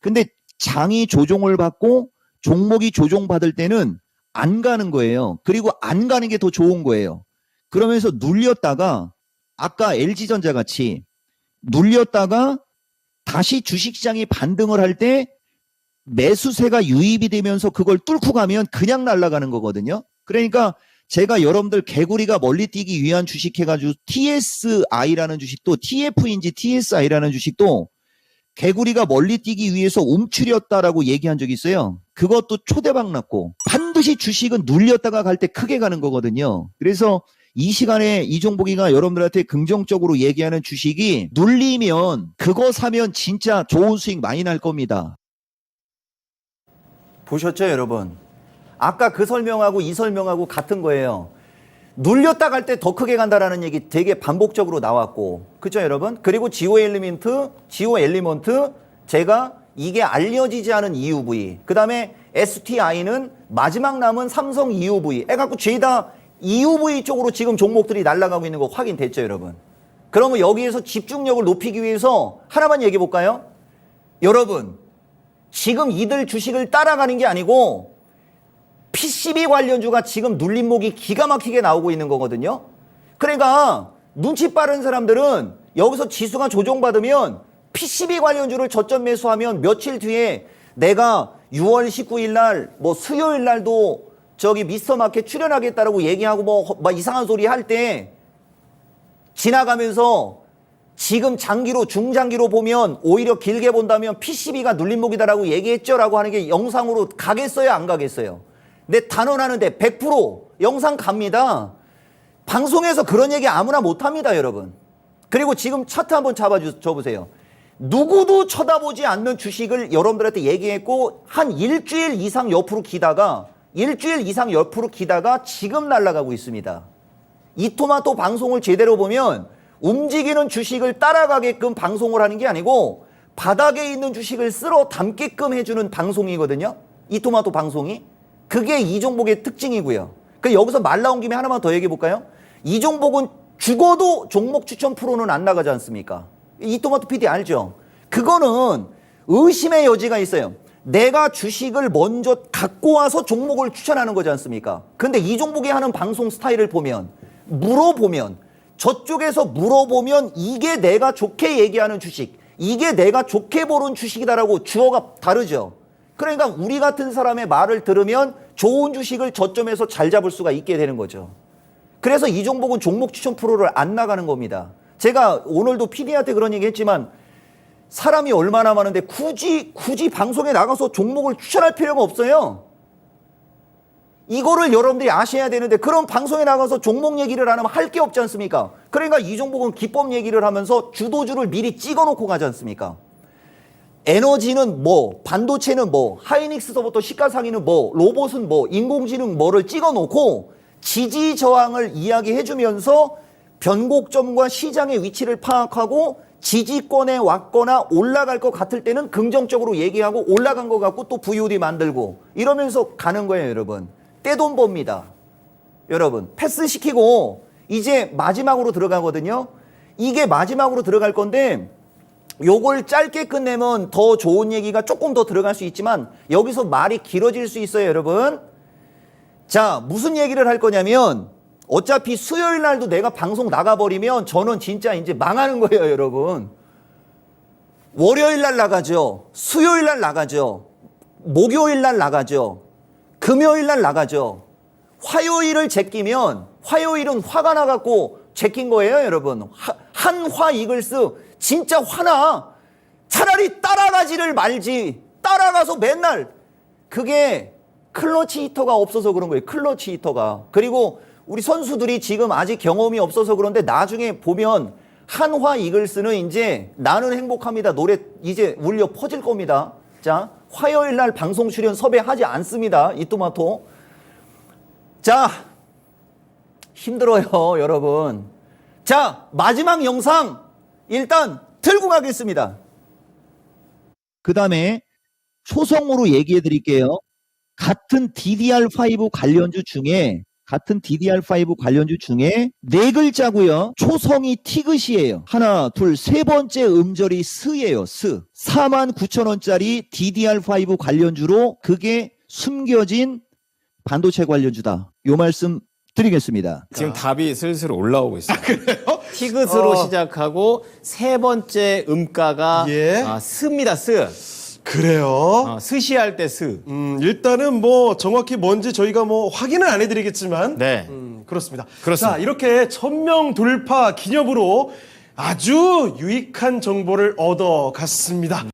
근데 장이 조종을 받고 종목이 조종받을 때는 안 가는 거예요. 그리고 안 가는 게 더 좋은 거예요. 그러면서 눌렸다가, 아까 LG전자 같이 눌렸다가 다시 주식시장이 반등을 할 때 매수세가 유입이 되면서 그걸 뚫고 가면 그냥 날아가는 거거든요. 그러니까 제가 여러분들 개구리가 멀리 뛰기 위한 주식 해가지고 TSI라는 주식도 TF인지 TSI라는 주식도 개구리가 멀리 뛰기 위해서 움츠렸다라고 얘기한 적이 있어요. 그것도 초대박 났고 반드시 주식은 눌렸다가 갈 때 크게 가는 거거든요. 그래서 이 시간에 이종복이가 여러분들한테 긍정적으로 얘기하는 주식이 눌리면 그거 사면 진짜 좋은 수익 많이 날 겁니다. 보셨죠, 여러분? 아까 그 설명하고 이 설명하고 같은 거예요. 눌렸다 갈 때 더 크게 간다라는 얘기 되게 반복적으로 나왔고, 그죠, 여러분? 그리고 지오 엘리먼트, 제가 이게 알려지지 않은 EUV, 그 다음에 STI는 마지막 남은 삼성 EUV, 해갖고 죄다 EUV 쪽으로 지금 종목들이 날아가고 있는 거 확인됐죠, 여러분? 그러면 여기에서 집중력을 높이기 위해서 하나만 얘기해 볼까요? 여러분, 지금 이들 주식을 따라가는 게 아니고 PCB 관련주가 지금 눌림목이 기가 막히게 나오고 있는 거거든요. 그러니까 눈치 빠른 사람들은 여기서 지수가 조정받으면 PCB 관련주를 저점 매수하면 며칠 뒤에 내가 6월 19일 날 뭐 수요일 날도 저기 미스터마켓 출연하겠다라고 얘기하고 뭐 막 이상한 소리 할 때 지나가면서 지금 장기로 중장기로 보면 오히려 길게 본다면 PCB가 눌림목이다라고 얘기했죠라고 하는 게 영상으로 가겠어요, 안 가겠어요? 내 단언하는데 100% 영상 갑니다. 방송에서 그런 얘기 아무나 못합니다, 여러분. 그리고 지금 차트 한번 줘보세요. 누구도 쳐다보지 않는 주식을 여러분들한테 얘기했고 한 일주일 이상 옆으로 기다가 지금 날아가고 있습니다. 이토마토 방송을 제대로 보면 움직이는 주식을 따라가게끔 방송을 하는 게 아니고 바닥에 있는 주식을 쓸어 담게끔 해주는 방송이거든요. 이토마토 방송이. 그게 이종복의 특징이고요. 그 여기서 말 나온 김에 하나만 더 얘기해 볼까요? 이종복은 죽어도 종목 추천 프로는 안 나가지 않습니까? 이토마토 PD 알죠? 그거는 의심의 여지가 있어요. 내가 주식을 먼저 갖고 와서 종목을 추천하는 거지 않습니까? 근데 이종복이 하는 방송 스타일을 보면 물어보면 저쪽에서 물어보면 이게 내가 좋게 얘기하는 주식, 이게 내가 좋게 보는 주식이다라고 주어가 다르죠. 그러니까 우리 같은 사람의 말을 들으면 좋은 주식을 저점에서 잘 잡을 수가 있게 되는 거죠. 그래서 이종복은 종목 추천 프로를 안 나가는 겁니다. 제가 오늘도 PD한테 그런 얘기 했지만 사람이 얼마나 많은데 굳이 방송에 나가서 종목을 추천할 필요가 없어요. 이거를 여러분들이 아셔야 되는데 그런 방송에 나가서 종목 얘기를 안 하면 할 게 없지 않습니까? 그러니까 이종복은 기법 얘기를 하면서 주도주를 미리 찍어놓고 가지 않습니까? 에너지는 뭐, 반도체는 뭐, 하이닉스서부터 시가상위는 뭐, 로봇은 뭐, 인공지능 뭐를 찍어놓고 지지 저항을 이야기해주면서 변곡점과 시장의 위치를 파악하고 지지권에 왔거나 올라갈 것 같을 때는 긍정적으로 얘기하고 올라간 것 같고 또 VOD 만들고 이러면서 가는 거예요, 여러분. 떼돈 법니다. 여러분, 패스시키고 이제 마지막으로 들어가거든요. 이게 마지막으로 들어갈 건데 요걸 짧게 끝내면 더 좋은 얘기가 조금 더 들어갈 수 있지만 여기서 말이 길어질 수 있어요, 여러분. 자, 무슨 얘기를 할 거냐면 어차피 수요일 날도 내가 방송 나가버리면 저는 진짜 이제 망하는 거예요, 여러분. 월요일 날 나가죠. 수요일 날 나가죠. 목요일 날 나가죠. 금요일 날 나가죠. 화요일을 제끼면 화요일은 화가 나갖고 제낀 거예요, 여러분. 한화 이글스 진짜 화나. 차라리 따라가지를 말지. 따라가서 맨날. 그게 클러치 히터가 없어서 그런 거예요. 클러치 히터가. 그리고 우리 선수들이 지금 아직 경험이 없어서 그런데 나중에 보면 한화 이글스는 이제 나는 행복합니다. 노래 이제 울려 퍼질 겁니다. 자, 화요일 날 방송 출연 섭외하지 않습니다. 이토마토. 자, 힘들어요, 여러분. 자, 마지막 영상 일단 틀고 가겠습니다. 그 다음에 초성으로 얘기해 드릴게요. 같은 DDR5 관련주 중에 네 글자고요. 초성이 티귿이에요. 하나, 둘, 세 번째 음절이 스예요. 스. 49,000원짜리 DDR5 관련주로 그게 숨겨진 반도체 관련주다. 요 말씀 드리겠습니다. 지금 답이 슬슬 올라오고 있어요. 그래요? 티귿으로 시작하고 세 번째 음가가 예. 스입니다. 스. 그래요? 스시할 때 스. 일단은 뭐 정확히 뭔지 저희가 뭐 확인은 안 해드리겠지만 네. 그렇습니다. 그렇습니다. 자, 이렇게 1000명 돌파 기념으로 아주 유익한 정보를 얻어갔습니다.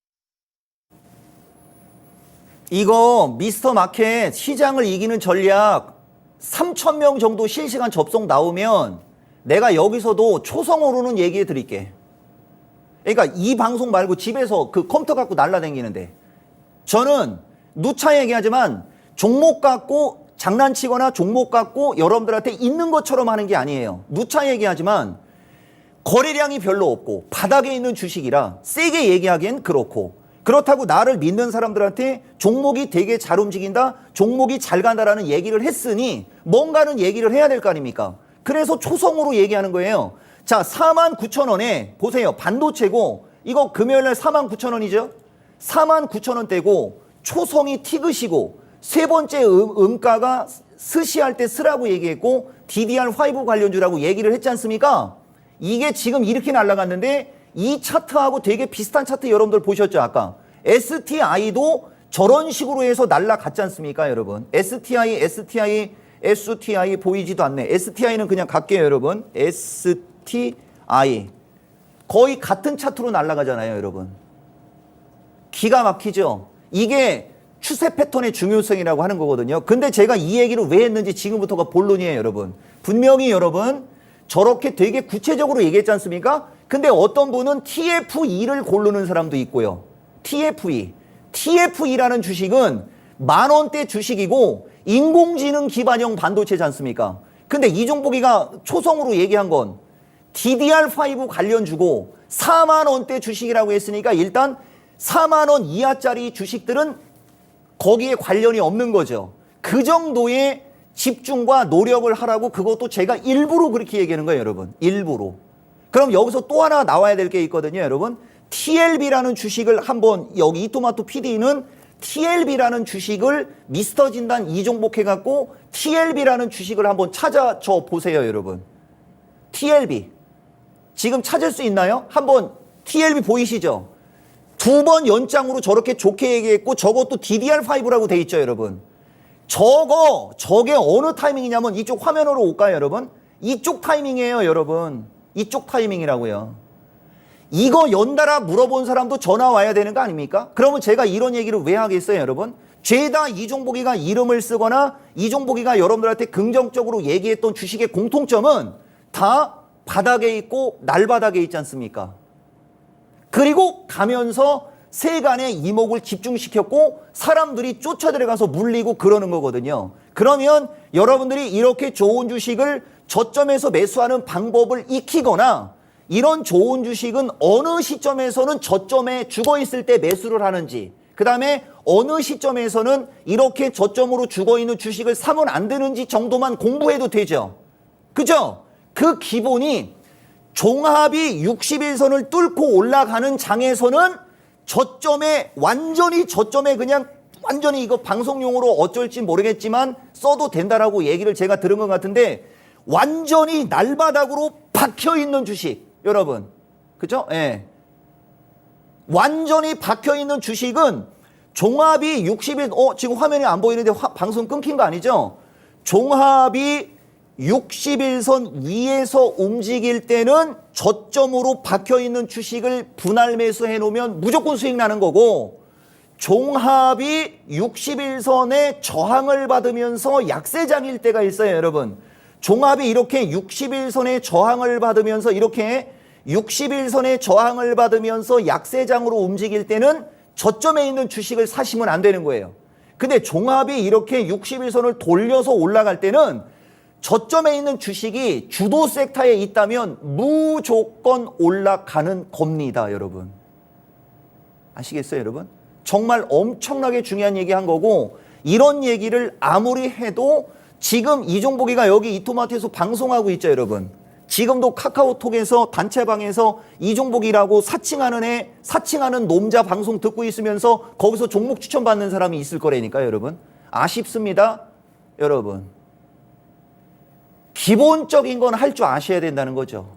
이거 미스터 마켓 시장을 이기는 전략 3,000명 정도 실시간 접속 나오면 내가 여기서도 초성으로는 얘기해 드릴게. 그러니까 이 방송 말고 집에서 그 컴퓨터 갖고 날라다니는데 저는 누차 얘기하지만 종목 갖고 장난치거나 종목 갖고 여러분들한테 있는 것처럼 하는 게 아니에요. 누차 얘기하지만 거래량이 별로 없고 바닥에 있는 주식이라 세게 얘기하기엔 그렇고 그렇다고 나를 믿는 사람들한테 종목이 되게 잘 움직인다, 종목이 잘 간다라는 얘기를 했으니 뭔가는 얘기를 해야 될 거 아닙니까? 그래서 초성으로 얘기하는 거예요. 자, 49,000원에 보세요. 반도체고 이거 금요일날 49,000원이죠. 49,000원대고 초성이 티그시고 세 번째 음가가 스시할 때 쓰라고 얘기했고 DDR5 관련주라고 얘기를 했지 않습니까? 이게 지금 이렇게 날아갔는데 이 차트하고 되게 비슷한 차트 여러분들 보셨죠? 아까 STI도 저런 식으로 해서 날아갔지 않습니까 여러분? STI 보이지도 않네. STI는 그냥 갈게요 여러분. STI 거의 같은 차트로 날아가잖아요 여러분. 기가 막히죠? 이게 추세 패턴의 중요성이라고 하는 거거든요. 근데 제가 이 얘기를 왜 했는지 지금부터가 본론이에요 여러분. 분명히 여러분 저렇게 되게 구체적으로 얘기했지 않습니까? 근데 어떤 분은 TFE를 고르는 사람도 있고요. TFE라는 주식은 10,000원대 주식이고 인공지능 기반형 반도체지 않습니까? 근데 이종복이가 초성으로 얘기한 건 DDR5 관련주고 40,000원대 주식이라고 했으니까 일단 40,000원 이하짜리 주식들은 거기에 관련이 없는 거죠. 그 정도의 집중과 노력을 하라고 그것도 제가 일부러 그렇게 얘기하는 거예요, 여러분. 일부러. 그럼 여기서 또 하나 나와야 될 게 있거든요, 여러분. TLB라는 주식을 한번 여기 이토마토 PD는 TLB라는 주식을 미스터 진단 이종복 해갖고 TLB라는 주식을 한번 찾아줘 보세요, 여러분. TLB. 지금 찾을 수 있나요? 한번 TLB 보이시죠? 2번 연장으로 저렇게 좋게 얘기했고 저것도 DDR5라고 돼 있죠, 여러분. 저게 어느 타이밍이냐면 이쪽 화면으로 올까요, 여러분? 이쪽 타이밍이에요, 여러분. 이쪽 타이밍이라고요. 이거 연달아 물어본 사람도 전화 와야 되는 거 아닙니까? 그러면 제가 이런 얘기를 왜 하겠어요, 여러분? 죄다 이종복이가 이름을 쓰거나 이종복이가 여러분들한테 긍정적으로 얘기했던 주식의 공통점은 다 바닥에 있고 날바닥에 있지 않습니까? 그리고 가면서 세간의 이목을 집중시켰고 사람들이 쫓아들어가서 물리고 그러는 거거든요. 그러면 여러분들이 이렇게 좋은 주식을 저점에서 매수하는 방법을 익히거나 이런 좋은 주식은 어느 시점에서는 저점에 죽어있을 때 매수를 하는지 그 다음에 어느 시점에서는 이렇게 저점으로 죽어있는 주식을 사면 안 되는지 정도만 공부해도 되죠. 그죠? 그 기본이 종합이 60일선을 뚫고 올라가는 장에서는 저점에 완전히 그냥 완전히 이거 방송용으로 어쩔지 모르겠지만 써도 된다라고 얘기를 제가 들은 것 같은데 완전히 날바닥으로 박혀있는 주식 여러분 그죠? 예. 완전히 박혀있는 주식은 종합이 60일 지금 화면이 안 보이는데 방송 끊긴 거 아니죠? 종합이 60일선 위에서 움직일 때는 저점으로 박혀있는 주식을 분할 매수해 놓으면 무조건 수익 나는 거고 종합이 60일선에 저항을 받으면서 약세장일 때가 있어요, 여러분. 종합이 이렇게 60일선에 저항을 받으면서 이렇게 60일선에 저항을 받으면서 약세장으로 움직일 때는 저점에 있는 주식을 사시면 안 되는 거예요. 근데 종합이 이렇게 60일선을 돌려서 올라갈 때는 저점에 있는 주식이 주도 섹터에 있다면 무조건 올라가는 겁니다, 여러분. 아시겠어요, 여러분? 정말 엄청나게 중요한 얘기 한 거고 이런 얘기를 아무리 해도 지금 이종복이가 여기 이토마토에서 방송하고 있죠, 여러분. 지금도 카카오톡에서 단체방에서 이종복이라고 사칭하는 놈자 방송 듣고 있으면서 거기서 종목 추천받는 사람이 있을 거라니까요, 여러분. 아쉽습니다, 여러분. 기본적인 건 할 줄 아셔야 된다는 거죠.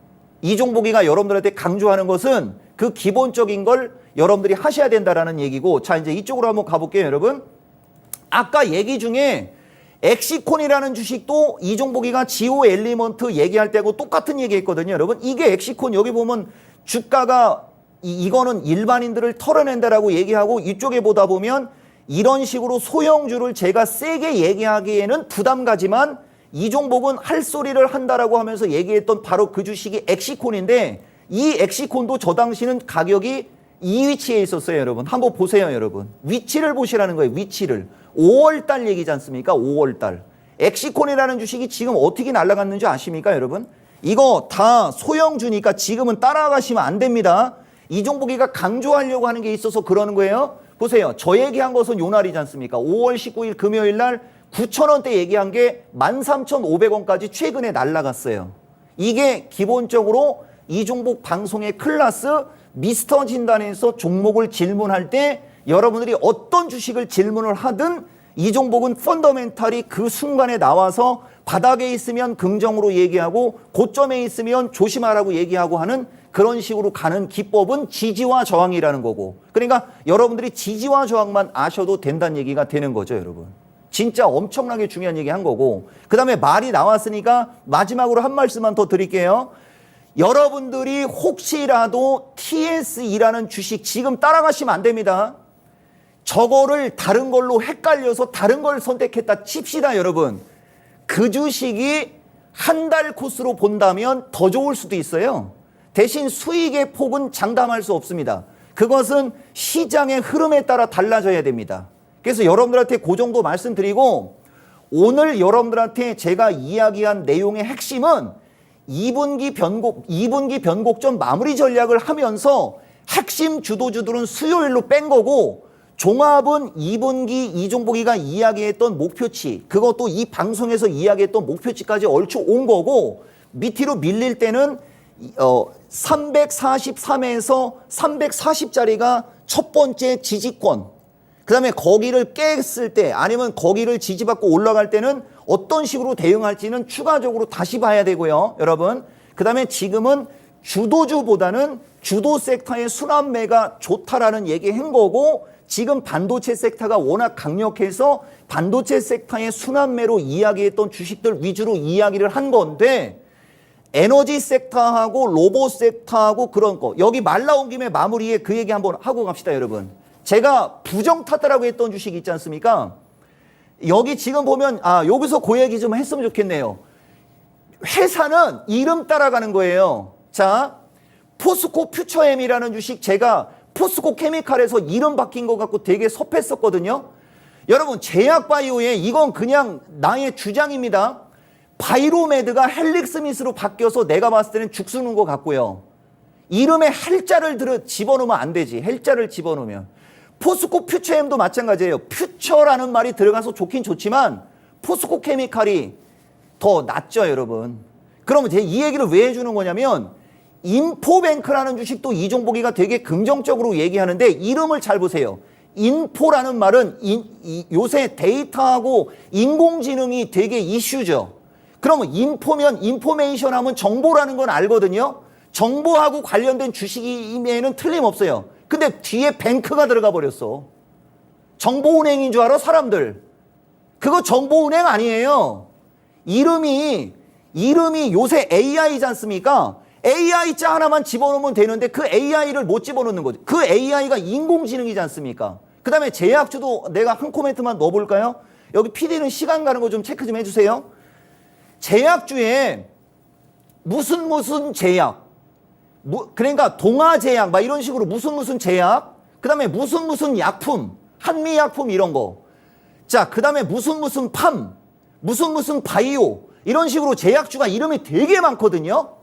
이종복이가 여러분들한테 강조하는 것은 그 기본적인 걸 여러분들이 하셔야 된다라는 얘기고, 자, 이제 이쪽으로 한번 가볼게요, 여러분. 아까 얘기 중에 엑시콘이라는 주식도 이종복이가 지오 엘리먼트 얘기할 때하고 똑같은 얘기 했거든요, 여러분. 이게 엑시콘, 여기 보면 주가가 이거는 일반인들을 털어낸다라고 얘기하고, 이쪽에 보다 보면 이런 식으로 소형주를 제가 세게 얘기하기에는 부담 가지만 이종복은 할 소리를 한다라고 하면서 얘기했던 바로 그 주식이 엑시콘인데, 이 엑시콘도 저 당시는 가격이 이 위치에 있었어요, 여러분. 한번 보세요, 여러분. 위치를 보시라는 거예요, 위치를. 5월달 얘기지 않습니까? 5월달. 엑시콘이라는 주식이 지금 어떻게 날아갔는지 아십니까, 여러분? 이거 다 소형주니까 지금은 따라가시면 안 됩니다. 이종복이가 강조하려고 하는 게 있어서 그러는 거예요. 보세요. 저 얘기한 것은 요 날이지 않습니까? 5월 19일 금요일 날 9,000원대 얘기한 게 13,500원까지 최근에 날아갔어요. 이게 기본적으로 이종복 방송의 클래스 미스터 진단에서 종목을 질문할 때 여러분들이 어떤 주식을 질문을 하든 이종복은 펀더멘탈이 그 순간에 나와서 바닥에 있으면 긍정으로 얘기하고 고점에 있으면 조심하라고 얘기하고 하는 그런 식으로 가는 기법은 지지와 저항이라는 거고, 그러니까 여러분들이 지지와 저항만 아셔도 된다는 얘기가 되는 거죠, 여러분. 진짜 엄청나게 중요한 얘기 한 거고, 그 다음에 말이 나왔으니까 마지막으로 한 말씀만 더 드릴게요. 여러분들이 혹시라도 TSE라는 주식 지금 따라가시면 안 됩니다. 저거를 다른 걸로 헷갈려서 다른 걸 선택했다 칩시다, 여러분. 그 주식이 한 달 코스로 본다면 더 좋을 수도 있어요. 대신 수익의 폭은 장담할 수 없습니다. 그것은 시장의 흐름에 따라 달라져야 됩니다. 그래서 여러분들한테 그 정도 말씀드리고, 오늘 여러분들한테 제가 이야기한 내용의 핵심은 2분기 변곡점 마무리 전략을 하면서 핵심 주도주들은 수요일로 뺀 거고, 종합은 2분기 이종복이가 이야기했던 목표치, 그것도 이 방송에서 이야기했던 목표치까지 얼추 온 거고, 밑으로 밀릴 때는 343에서 340짜리가 첫 번째 지지권, 그 다음에 거기를 깼을 때 아니면 거기를 지지받고 올라갈 때는 어떤 식으로 대응할지는 추가적으로 다시 봐야 되고요, 여러분. 그 다음에 지금은 주도주보다는 주도 섹터의 순환매가 좋다라는 얘기 한 거고, 지금 반도체 섹터가 워낙 강력해서 반도체 섹터의 순환매로 이야기했던 주식들 위주로 이야기를 한 건데, 에너지 섹터하고 로봇 섹터하고 그런 거, 여기 말 나온 김에 마무리에 그 얘기 한번 하고 갑시다, 여러분. 제가 부정타다라고 했던 주식 있지 않습니까? 여기 지금 보면 여기서 그 얘기 좀 했으면 좋겠네요. 회사는 이름 따라가는 거예요. 자, 포스코 퓨처엠이라는 주식, 제가 포스코 케미칼에서 이름 바뀐 것 같고 되게 섭했었거든요. 여러분, 제약바이오에 이건 그냥 나의 주장입니다. 바이로메드가 헬릭스미스로 바뀌어서 내가 봤을 때는 죽쓰는 것 같고요. 이름에 헬자를 집어넣으면 안 되지. 헬자를 집어넣으면. 포스코 퓨처엠도 마찬가지예요. 퓨처라는 말이 들어가서 좋긴 좋지만 포스코 케미칼이 더 낫죠, 여러분. 그러면 제가 이 얘기를 왜 해주는 거냐면, 인포뱅크라는 주식도 이종복이가 되게 긍정적으로 얘기하는데, 이름을 잘 보세요. 인포라는 말은 요새 데이터하고 인공지능이 되게 이슈죠. 그러면 인포면 인포메이션 하면 정보라는 건 알거든요. 정보하고 관련된 주식임에는 틀림없어요. 근데 뒤에 뱅크가 들어가 버렸어. 정보은행인 줄 알아, 사람들. 그거 정보은행 아니에요. 이름이 요새 AI지 않습니까? AI자 하나만 집어넣으면 되는데 그 AI를 못 집어넣는 거죠. 그 AI가 인공지능이지 않습니까? 그 다음에 제약주도 내가 한 코멘트만 넣어볼까요? 여기 PD는 시간 가는 거 좀 체크 좀 해주세요. 제약주에 무슨 제약, 그러니까 동아제약 막 이런 식으로 무슨 제약, 그 다음에 무슨 약품, 한미약품 이런 거. 자, 그 다음에 무슨 팜, 무슨 바이오, 이런 식으로 제약주가 이름이 되게 많거든요.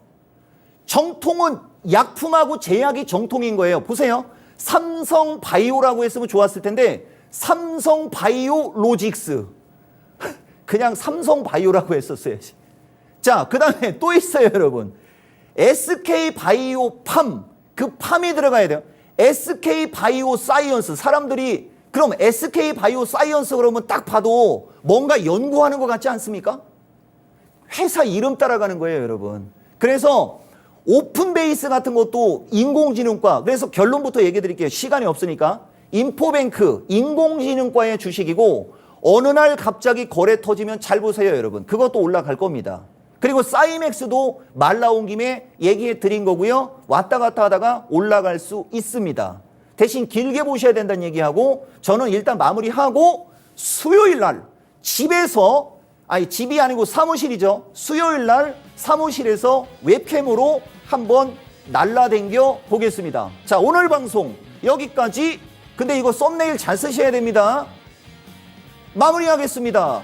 정통은 약품하고 제약이 정통인 거예요. 보세요. 삼성바이오라고 했으면 좋았을 텐데 삼성바이오로직스. 그냥 삼성바이오라고 했었어요. 자, 그 다음에 또 있어요, 여러분. SK바이오팜. 그 팜이 들어가야 돼요. SK바이오사이언스. 사람들이 그럼 SK바이오사이언스 그러면 딱 봐도 뭔가 연구하는 것 같지 않습니까? 회사 이름 따라가는 거예요, 여러분. 그래서 오픈 베이스 같은 것도 인공지능과, 그래서 결론부터 얘기해 드릴게요. 시간이 없으니까. 인포뱅크, 인공지능과의 주식이고, 어느 날 갑자기 거래 터지면 잘 보세요, 여러분. 그것도 올라갈 겁니다. 그리고 사이맥스도 말 나온 김에 얘기해 드린 거고요. 왔다 갔다 하다가 올라갈 수 있습니다. 대신 길게 보셔야 된다는 얘기하고, 저는 일단 마무리하고 수요일 날 집에서, 아니 집이 아니고 사무실이죠. 수요일 날 사무실에서 웹캠으로 한번 날라댕겨 보겠습니다. 자, 오늘 방송 여기까지. 근데 이거 썸네일 잘 쓰셔야 됩니다. 마무리하겠습니다.